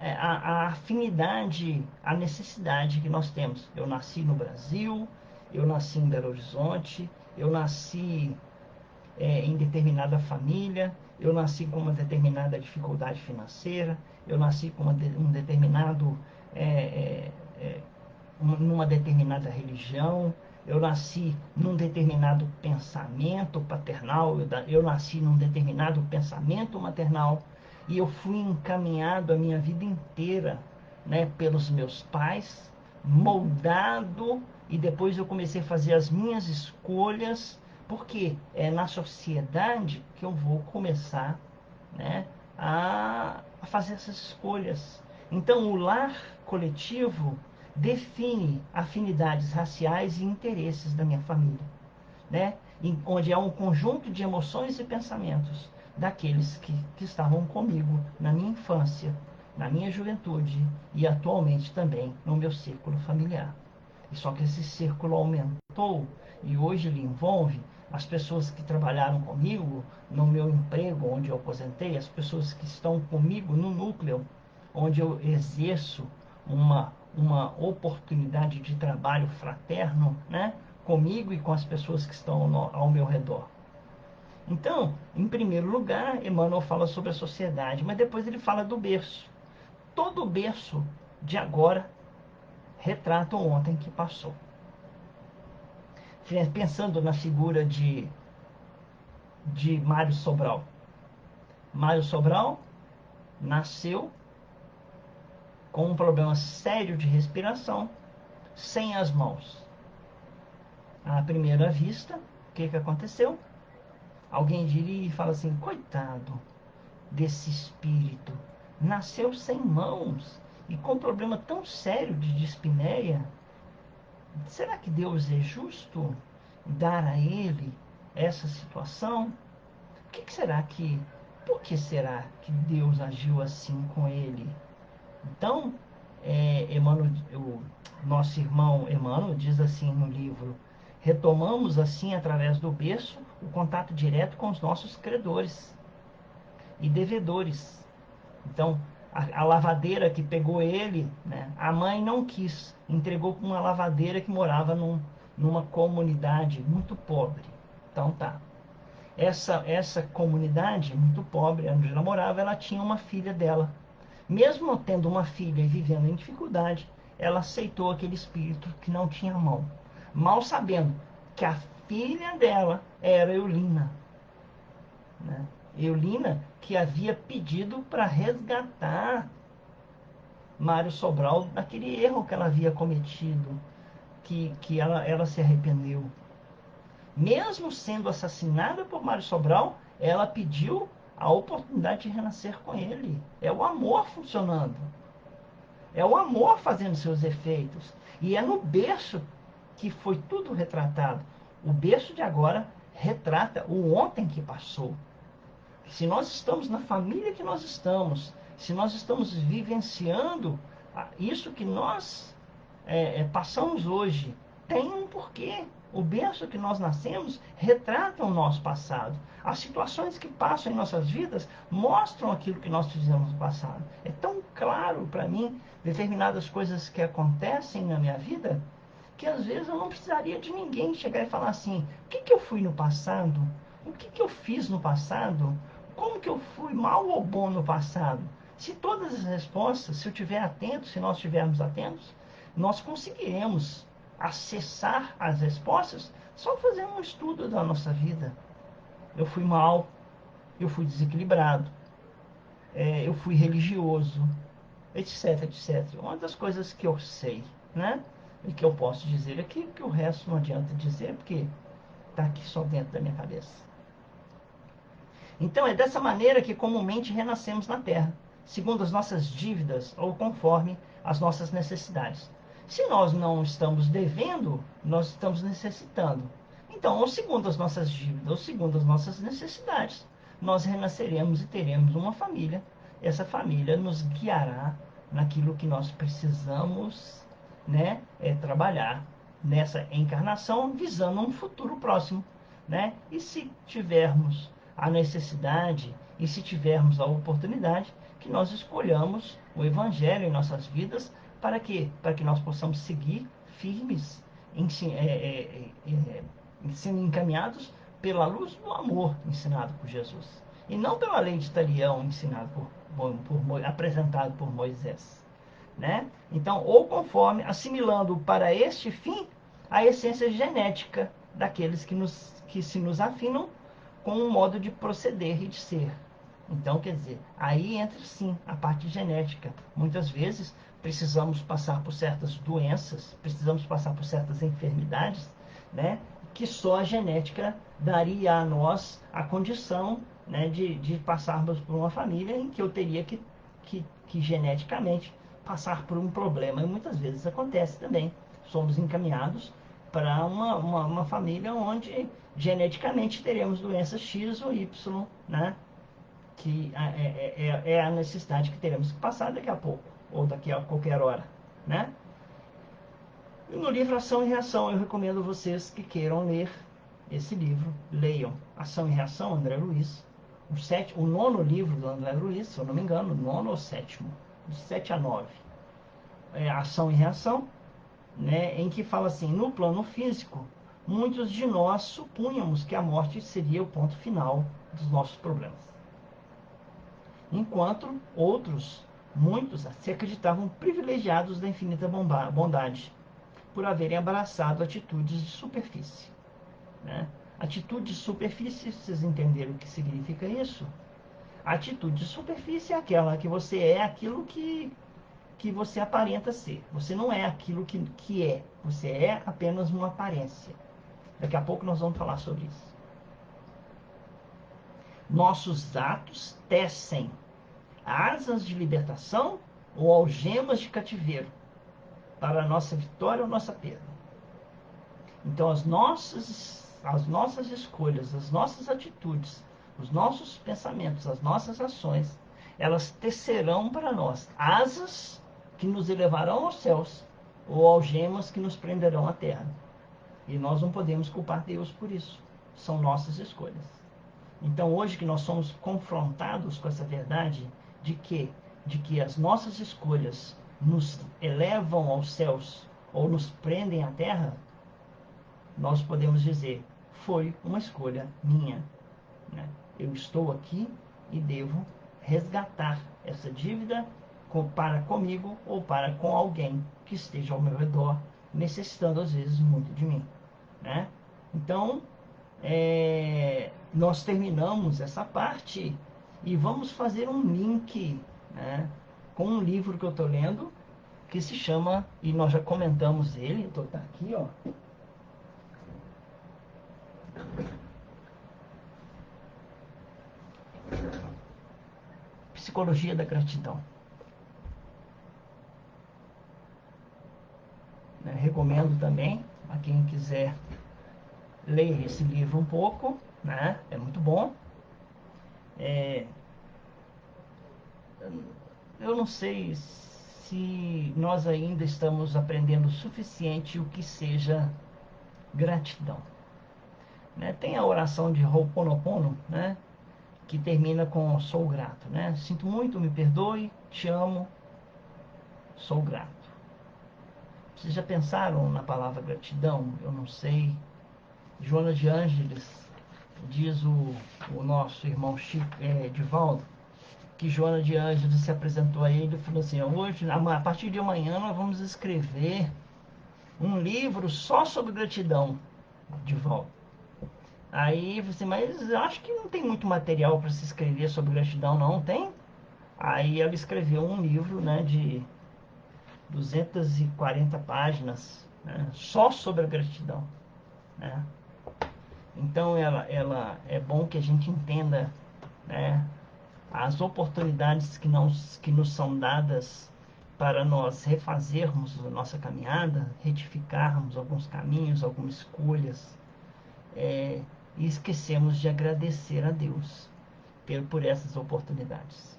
a afinidade, a necessidade que nós temos. Eu nasci no Brasil, eu nasci em Belo Horizonte, eu nasci em determinada família, eu nasci com uma determinada dificuldade financeira, eu nasci com um determinado, numa determinada religião, eu nasci num determinado pensamento paternal, eu nasci num determinado pensamento maternal, e eu fui encaminhado a minha vida inteira, né, pelos meus pais, moldado, e depois eu comecei a fazer as minhas escolhas, porque é na sociedade que eu vou começar, né, a fazer essas escolhas. Então, o lar coletivo define afinidades raciais e interesses da minha família, né? Onde há um conjunto de emoções e pensamentos daqueles que estavam comigo na minha infância, na minha juventude e atualmente também no meu círculo familiar. E só que esse círculo aumentou e hoje ele envolve as pessoas que trabalharam comigo no meu emprego, onde eu aposentei, as pessoas que estão comigo no núcleo, onde eu exerço uma oportunidade de trabalho fraterno, né, comigo e com as pessoas que estão ao meu redor. Então, em primeiro lugar, Emmanuel fala sobre a sociedade, mas depois ele fala do berço. Todo berço de agora retrata o ontem que passou. Pensando na figura de Mário Sobral. Mário Sobral nasceu com um problema sério de respiração, sem as mãos. À primeira vista, o que aconteceu? Alguém diria e fala assim: coitado desse espírito, nasceu sem mãos e com um problema tão sério de dispneia. Será que Deus é justo dar a ele essa situação? Por que será que Deus agiu assim com ele? Então, Emmanuel, o nosso irmão Emmanuel diz assim no livro: retomamos assim, através do berço, o contato direto com os nossos credores e devedores. Então, a lavadeira que pegou ele, né, a mãe não quis, entregou para uma lavadeira que morava numa comunidade muito pobre. Então tá. Essa comunidade muito pobre, onde ela morava, ela tinha uma filha dela. Mesmo tendo uma filha e vivendo em dificuldade, ela aceitou aquele espírito que não tinha mão, mal sabendo que a filha dela era Eulina, né? Eulina, que havia pedido para resgatar Mário Sobral daquele erro que ela havia cometido, que ela se arrependeu. Mesmo sendo assassinada por Mário Sobral, ela pediu a oportunidade de renascer com ele. É o amor funcionando. É o amor fazendo seus efeitos. E é no berço que foi tudo retratado. O berço de agora retrata o ontem que passou. Se nós estamos na família que nós estamos, se nós estamos vivenciando isso que nós passamos hoje, tem um porquê. O berço que nós nascemos retrata o nosso passado. As situações que passam em nossas vidas mostram aquilo que nós fizemos no passado. É tão claro para mim determinadas coisas que acontecem na minha vida que às vezes eu não precisaria de ninguém chegar e falar assim: o que eu fui no passado? O que eu fiz no passado? Como que eu fui mal ou bom no passado? Se todas as respostas, se eu estiver atento, se nós estivermos atentos, nós conseguiremos acessar as respostas só fazendo um estudo da nossa vida. Eu fui mal, eu fui desequilibrado, eu fui religioso, etc, etc. Uma das coisas que eu sei, né? E que eu posso dizer aqui, que o resto não adianta dizer, porque está aqui só dentro da minha cabeça. Então é dessa maneira que comumente renascemos na Terra, segundo as nossas dívidas ou conforme as nossas necessidades. Se nós não estamos devendo, nós estamos necessitando. Então, ou segundo as nossas dívidas, ou segundo as nossas necessidades, nós renasceremos e teremos uma família. Essa família nos guiará naquilo que nós precisamos, né, trabalhar nessa encarnação, visando um futuro próximo, né? E se tivermos a necessidade e se tivermos a oportunidade, que nós escolhamos o Evangelho em nossas vidas para quê? Para que nós possamos seguir firmes, sendo encaminhados pela luz do amor ensinado por Jesus e não pela lei de Talião ensinado apresentado por Moisés, né? Então, ou conforme, assimilando para este fim a essência genética daqueles que se nos afinam com um modo de proceder e de ser. Então, quer dizer, aí entra sim a parte genética. Muitas vezes precisamos passar por certas doenças, precisamos passar por certas enfermidades, né, que só a genética daria a nós a condição, né, de passarmos por uma família em que eu teria que geneticamente passar por um problema. E muitas vezes acontece também. Somos encaminhados para uma família onde geneticamente teremos doenças X ou Y, né? Que é a necessidade que teremos que passar daqui a pouco, ou daqui a qualquer hora, né? E no livro Ação e Reação, eu recomendo vocês que queiram ler esse livro, leiam Ação e Reação, André Luiz, o nono livro do André Luiz, se eu não me engano, o nono ou sétimo, de 7 a 9, Ação e Reação, né, em que fala assim: no plano físico, muitos de nós supunhamos que a morte seria o ponto final dos nossos problemas, enquanto outros muitos se acreditavam privilegiados da infinita bondade, por haverem abraçado atitudes de superfície. Né? Atitude de superfície, vocês entenderam o que significa isso? A atitude de superfície é aquela que você é aquilo que você aparenta ser. Você não é aquilo que é. Você é apenas uma aparência. Daqui a pouco nós vamos falar sobre isso. Nossos atos tecem asas de libertação ou algemas de cativeiro para a nossa vitória ou nossa perda. Então as nossas escolhas, as nossas atitudes, os nossos pensamentos, as nossas ações, elas tecerão para nós asas que nos elevarão aos céus ou algemas que nos prenderão à terra. E nós não podemos culpar Deus por isso. São nossas escolhas. Então hoje que nós somos confrontados com essa verdade de que as nossas escolhas nos elevam aos céus ou nos prendem à terra, nós podemos dizer, foi uma escolha minha. Né? Eu estou aqui e devo resgatar essa dívida para comigo ou para com alguém que esteja ao meu redor, necessitando às vezes muito de mim. Né? Então, nós terminamos essa parte e vamos fazer um link, né, com um livro que eu estou lendo, que se chama, e nós já comentamos ele, tá aqui, ó. Psicologia da Gratidão. Recomendo também a quem quiser ler esse livro um pouco, né? É muito bom. Eu não sei se nós ainda estamos aprendendo o suficiente o que seja gratidão. Né? Tem a oração de Ho'oponopono, né? Que termina com sou grato. Né? Sinto muito, me perdoe, te amo, sou grato. Vocês já pensaram na palavra gratidão? Eu não sei. Joana de Ângeles, diz o nosso irmão Chico, Divaldo, que Joana de Ângeles se apresentou a ele e falou assim, hoje, a partir de amanhã nós vamos escrever um livro só sobre gratidão, Divaldo. Aí você, mas eu acho que não tem muito material para se escrever sobre gratidão, não tem? Aí ela escreveu um livro, né, de 240 páginas, né, só sobre a gratidão. Né? Então ela é bom que a gente entenda, né, as oportunidades que nos são dadas para nós refazermos a nossa caminhada, retificarmos alguns caminhos, algumas escolhas, e esquecemos de agradecer a Deus por essas oportunidades.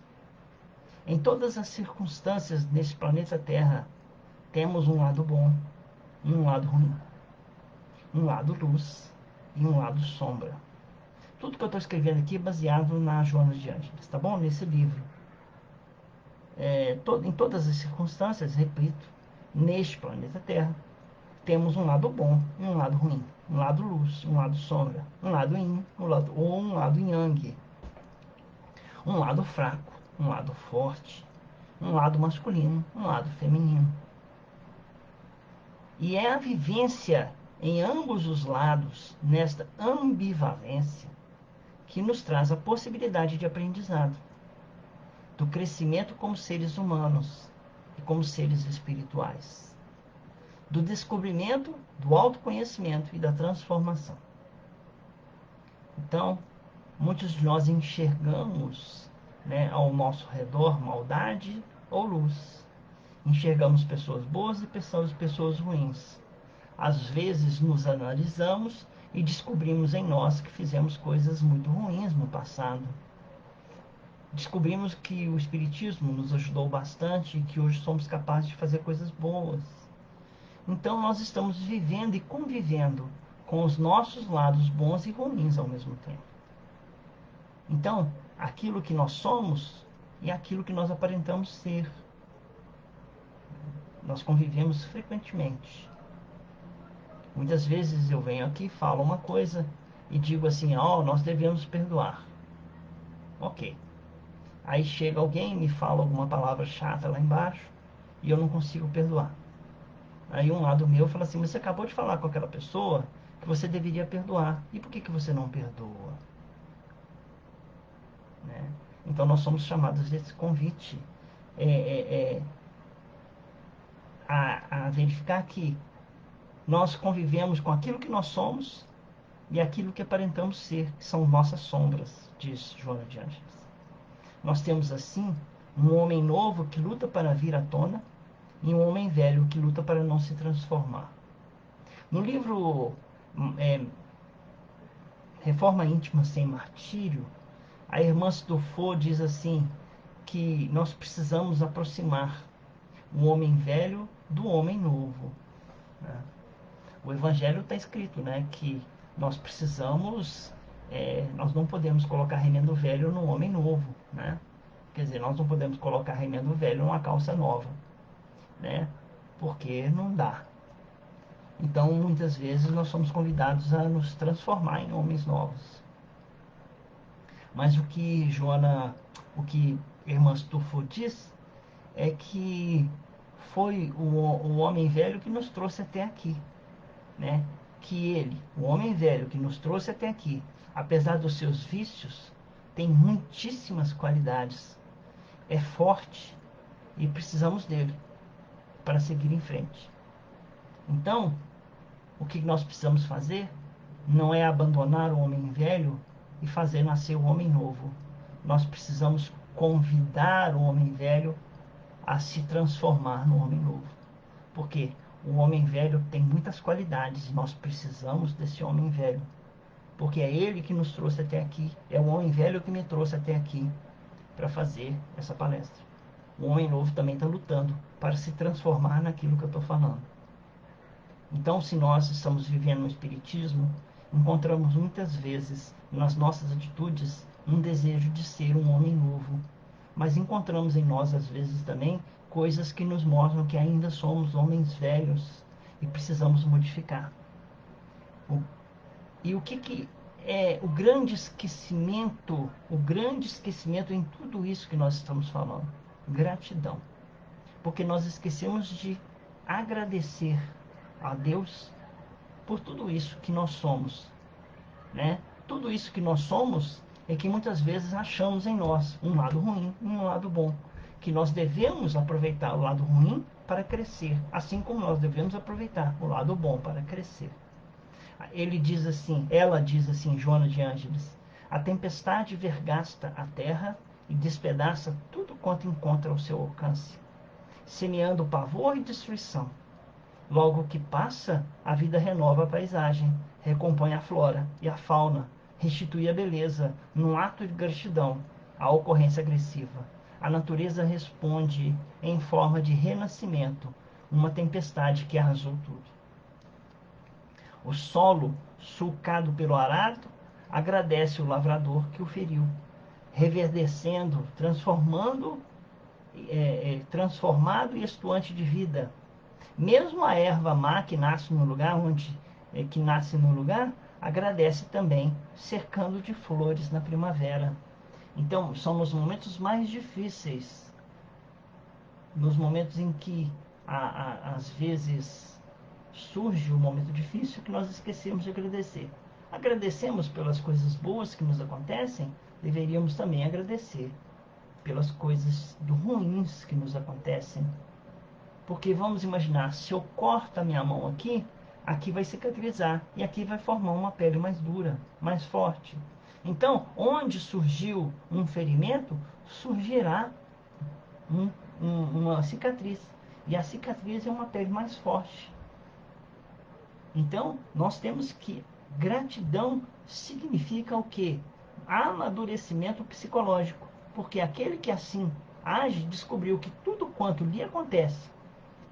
Em todas as circunstâncias neste planeta Terra, temos um lado bom e um lado ruim, um lado luz e um lado sombra. Tudo que eu estou escrevendo aqui é baseado na Joana de Ângeles, tá bom? Nesse livro. Em todas as circunstâncias, repito, neste planeta Terra, temos um lado bom e um lado ruim, um lado luz, um lado sombra, um lado yin, um lado yang, um lado fraco, um lado forte, um lado masculino, um lado feminino. E é a vivência em ambos os lados, nesta ambivalência, que nos traz a possibilidade de aprendizado, do crescimento como seres humanos e como seres espirituais, do descobrimento, do autoconhecimento e da transformação. Então, muitos de nós enxergamos, né, ao nosso redor maldade ou luz. Enxergamos pessoas boas e pessoas ruins. Às vezes nos analisamos e descobrimos em nós que fizemos coisas muito ruins no passado. Descobrimos que o Espiritismo nos ajudou bastante e que hoje somos capazes de fazer coisas boas. Então nós estamos vivendo e convivendo com os nossos lados bons e ruins ao mesmo tempo. Então, aquilo que nós somos e aquilo que nós aparentamos ser. Nós convivemos frequentemente. Muitas vezes eu venho aqui, falo uma coisa e digo assim, nós devemos perdoar. Ok. Aí chega alguém e me fala alguma palavra chata lá embaixo e eu não consigo perdoar. Aí um lado meu fala assim, mas você acabou de falar com aquela pessoa que você deveria perdoar. E por que, que você não perdoa? Né? Então nós somos chamados desse convite é, é, é, a verificar que nós convivemos com aquilo que nós somos e aquilo que aparentamos ser, que são nossas sombras, diz Joana de Ângeles. Nós temos assim um homem novo que luta para vir à tona e um homem velho que luta para não se transformar. No livro é, Reforma Íntima Sem Martírio, a irmã Stufo diz assim, que nós precisamos aproximar o homem velho do homem novo. Né? O Evangelho está escrito, né, que nós precisamos, nós não podemos colocar remendo velho no homem novo, né? Quer dizer, nós não podemos colocar remendo velho numa calça nova, né? Porque não dá. Então, muitas vezes nós somos convidados a nos transformar em homens novos. Mas o que irmã Stufo diz é que foi o homem velho que nos trouxe até aqui, né? Que ele, o homem velho que nos trouxe até aqui, apesar dos seus vícios, tem muitíssimas qualidades, é forte e precisamos dele para seguir em frente. Então, o que nós precisamos fazer não é abandonar o homem velho e fazer nascer o homem novo. Nós precisamos convidar o homem velho a se transformar no homem novo. Porque o homem velho tem muitas qualidades e nós precisamos desse homem velho. Porque é ele que nos trouxe até aqui. É o homem velho que me trouxe até aqui para fazer essa palestra. O homem novo também está lutando para se transformar naquilo que eu estou falando. Então, se nós estamos vivendo no Espiritismo, encontramos muitas vezes nas nossas atitudes um desejo de ser um homem novo. Mas encontramos em nós, às vezes, também coisas que nos mostram que ainda somos homens velhos e precisamos modificar. E o que é o grande esquecimento em tudo isso que nós estamos falando? Gratidão. Porque nós esquecemos de agradecer a Deus por tudo isso que nós somos, né? Tudo isso que nós somos é que muitas vezes achamos em nós um lado ruim e um lado bom, que nós devemos aproveitar o lado ruim para crescer, assim como nós devemos aproveitar o lado bom para crescer. Ela diz assim, Joana de Ângeles, a tempestade vergasta a terra e despedaça tudo quanto encontra ao seu alcance, semeando pavor e destruição. Logo que passa, a vida renova a paisagem, recompõe a flora e a fauna, restitui a beleza, num ato de gratidão à ocorrência agressiva. A natureza responde em forma de renascimento, uma tempestade que arrasou tudo. O solo, sulcado pelo arado, agradece o lavrador que o feriu, reverdecendo, transformado e estuante de vida. Mesmo a erva má que nasce no lugar agradece também, cercando de flores na primavera. Então, são nos momentos mais difíceis, nos momentos em que às vezes surge um momento difícil, que nós esquecemos de agradecer. Agradecemos pelas coisas boas que nos acontecem, deveríamos também agradecer pelas coisas ruins que nos acontecem. Porque vamos imaginar, se eu corto a minha mão aqui, aqui vai cicatrizar e aqui vai formar uma pele mais dura, mais forte. Então, onde surgiu um ferimento, surgirá uma cicatriz. E a cicatriz é uma pele mais forte. Então, nós temos que gratidão significa o quê? Amadurecimento psicológico. Porque aquele que assim age descobriu que tudo quanto lhe acontece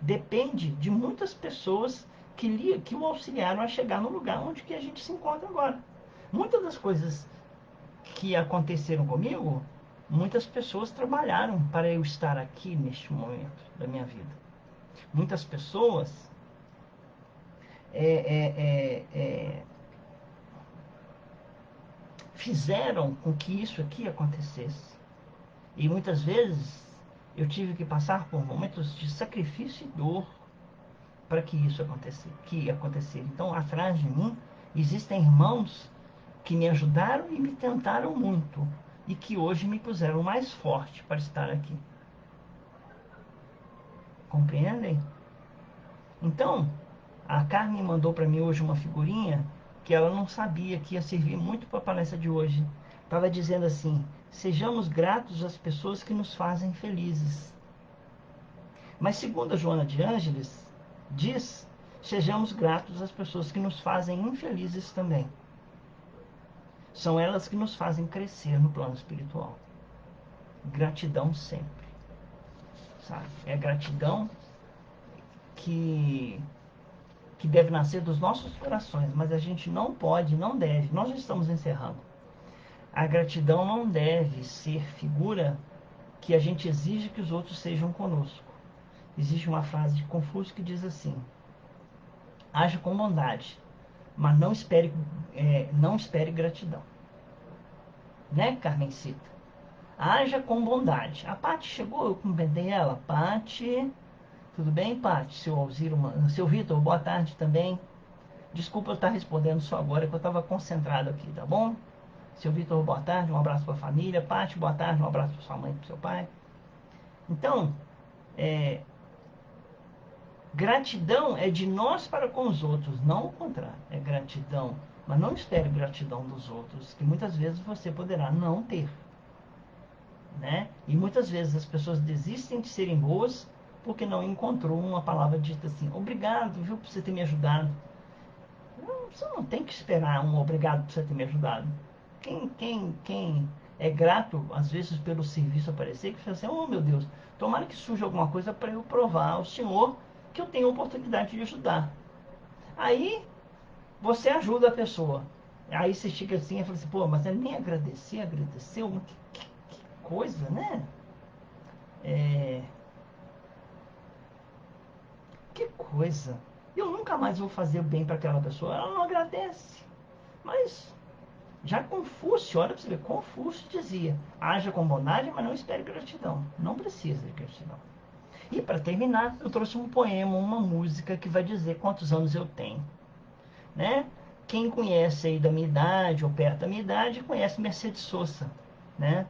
depende de muitas pessoas que o auxiliaram a chegar no lugar onde que a gente se encontra agora. Muitas das coisas que aconteceram comigo, muitas pessoas trabalharam para eu estar aqui neste momento da minha vida. Muitas pessoas fizeram com que isso aqui acontecesse. E muitas vezes eu tive que passar por momentos de sacrifício e dor para que isso acontecesse. Então, atrás de mim existem irmãos que me ajudaram e me tentaram muito e que hoje me puseram mais forte para estar aqui. Compreendem? Então, a Carmen mandou para mim hoje uma figurinha que ela não sabia que ia servir muito para a palestra de hoje. Estava dizendo assim: sejamos gratos às pessoas que nos fazem felizes. Mas segundo a Joana de Ângeles, diz, sejamos gratos às pessoas que nos fazem infelizes também. São elas que nos fazem crescer no plano espiritual. Gratidão sempre. Sabe? É gratidão que deve nascer dos nossos corações, mas a gente não pode, não deve, nós já estamos encerrando. A gratidão não deve ser figura que a gente exige que os outros sejam conosco. Existe uma frase de Confúcio que diz assim: haja com bondade, mas não espere gratidão. Né, Carmencita? Haja com bondade. A Pati chegou, eu cumprimentei ela. Pati, tudo bem, Pati? Seu Vitor, boa tarde também. Desculpa eu estar respondendo só agora, que eu estava concentrado aqui, tá bom? Seu Vitor, boa tarde, um abraço para a família. Pati, boa tarde, um abraço para sua mãe e para seu pai. Então, gratidão é de nós para com os outros, não o contrário. É gratidão, mas não espere gratidão dos outros, que muitas vezes você poderá não ter. Né? E muitas vezes as pessoas desistem de serem boas porque não encontrou uma palavra dita assim: obrigado, viu, por você ter me ajudado. Você não tem que esperar um obrigado por você ter me ajudado. Quem é grato, às vezes, pelo serviço aparecer, que fala assim: oh meu Deus, tomara que surja alguma coisa para eu provar ao Senhor que eu tenho a oportunidade de ajudar. Aí você ajuda a pessoa. Aí você chega assim e fala assim: pô, mas ele nem agradeceu, que coisa, né? Que coisa. Eu nunca mais vou fazer bem para aquela pessoa. Ela não agradece. Mas já Confúcio, olha para você ver, Confúcio dizia: haja com bondade, mas não espere gratidão. Não precisa de gratidão. E para terminar, eu trouxe um poema, uma música que vai dizer quantos anos eu tenho. Né? Quem conhece aí da minha idade, ou perto da minha idade, conhece Mercedes Sosa. Né?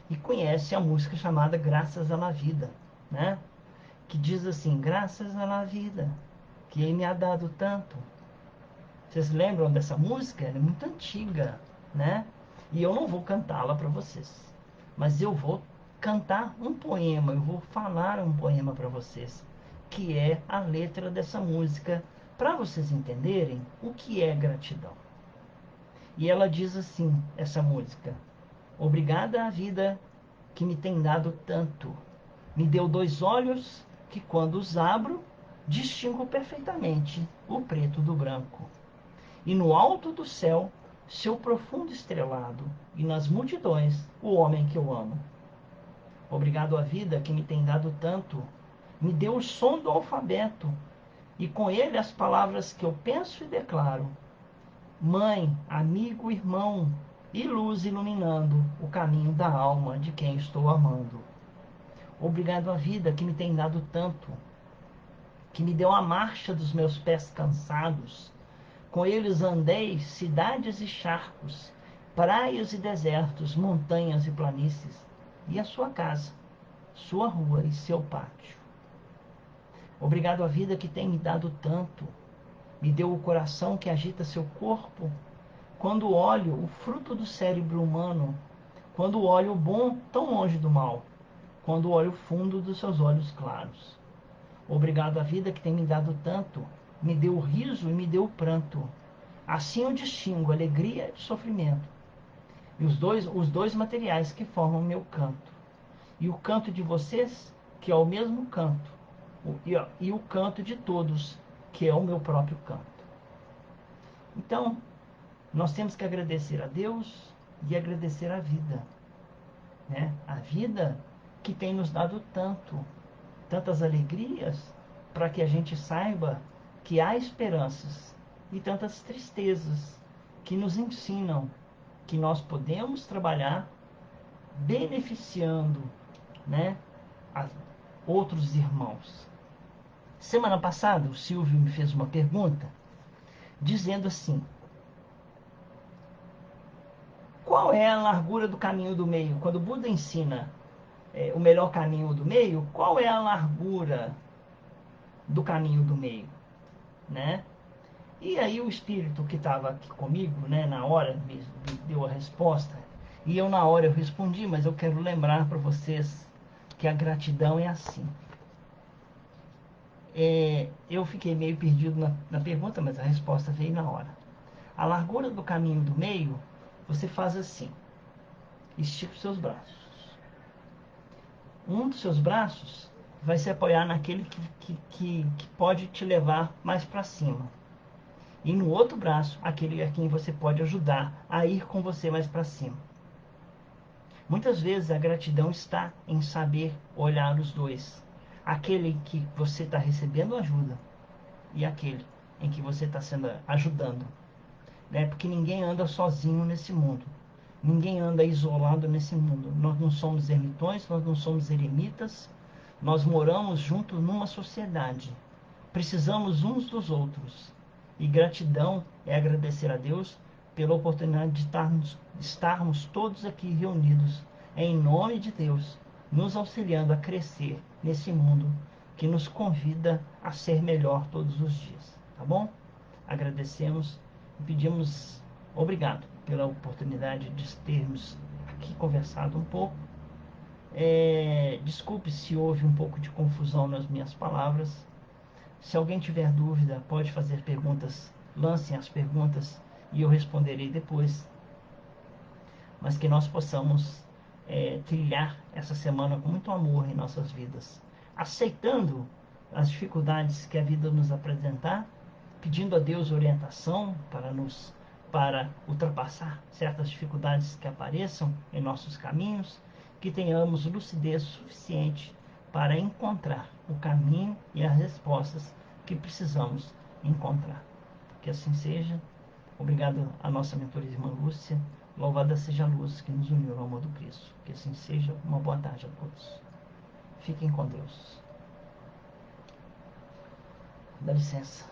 E conhece a música chamada Graças à La Vida. Né? Que diz assim: graças à La Vida, que ele me ha dado tanto. Vocês lembram dessa música? Ela é muito antiga, né? E eu não vou cantá-la para vocês, mas eu vou cantar um poema, eu vou falar um poema para vocês, que é a letra dessa música, para vocês entenderem o que é gratidão. E ela diz assim, essa música: obrigada à vida que me tem dado tanto, me deu dois olhos que, quando os abro, distingo perfeitamente o preto do branco. E no alto do céu, seu profundo estrelado, e nas multidões, o homem que eu amo. Obrigado à vida que me tem dado tanto, me deu o som do alfabeto, e com ele as palavras que eu penso e declaro. Mãe, amigo, irmão, e luz iluminando o caminho da alma de quem estou amando. Obrigado à vida que me tem dado tanto, que me deu a marcha dos meus pés cansados. Com eles andei cidades e charcos, praias e desertos, montanhas e planícies, e a sua casa, sua rua e seu pátio. Obrigado à vida que tem me dado tanto, me deu o coração que agita seu corpo, quando olho o fruto do cérebro humano, quando olho o bom tão longe do mal, quando olho o fundo dos seus olhos claros. Obrigado à vida que tem me dado tanto, me deu o riso e me deu o pranto. Assim eu distingo alegria de sofrimento. E os dois materiais que formam meu canto. E o canto de vocês, que é o mesmo canto. E o canto de todos, que é o meu próprio canto. Então, nós temos que agradecer a Deus e agradecer a vida. Né? A vida que tem nos dado tantas alegrias, para que a gente saiba que há esperanças, e tantas tristezas que nos ensinam que nós podemos trabalhar beneficiando, né, a outros irmãos. Semana passada, o Silvio me fez uma pergunta dizendo assim: qual é a largura do caminho do meio? Quando o Buda ensina o melhor caminho do meio, qual é a largura do caminho do meio, né? E aí o espírito que estava aqui comigo, né, na hora me deu a resposta. E eu na hora eu respondi, mas eu quero lembrar para vocês que a gratidão é assim. Eu fiquei meio perdido na pergunta, mas a resposta veio na hora. A largura do caminho do meio, você faz assim: estica os seus braços. Um dos seus braços vai se apoiar naquele que pode te levar mais para cima. E no outro braço, aquele a quem você pode ajudar a ir com você mais para cima. Muitas vezes a gratidão está em saber olhar os dois. Aquele que você está recebendo ajuda e aquele em que você está sendo ajudando. Né? Porque ninguém anda sozinho nesse mundo. Ninguém anda isolado nesse mundo. Nós não somos ermitões, nós não somos eremitas. Nós moramos juntos numa sociedade. Precisamos uns dos outros. E gratidão é agradecer a Deus pela oportunidade de estarmos todos aqui reunidos em nome de Deus, nos auxiliando a crescer nesse mundo que nos convida a ser melhor todos os dias. Tá bom? Agradecemos e pedimos obrigado pela oportunidade de termos aqui conversado um pouco. Desculpe se houve um pouco de confusão nas minhas palavras. Se alguém tiver dúvida, pode fazer perguntas, lancem as perguntas e eu responderei depois. Mas que nós possamos trilhar essa semana com muito amor em nossas vidas, aceitando as dificuldades que a vida nos apresentar, pedindo a Deus orientação para ultrapassar certas dificuldades que apareçam em nossos caminhos, que tenhamos lucidez suficiente para encontrar o caminho e as respostas que precisamos encontrar. Que assim seja. Obrigado à nossa mentora irmã Lúcia. Louvada seja a luz que nos uniu ao amor do Cristo. Que assim seja. Uma boa tarde a todos. Fiquem com Deus. Dá licença.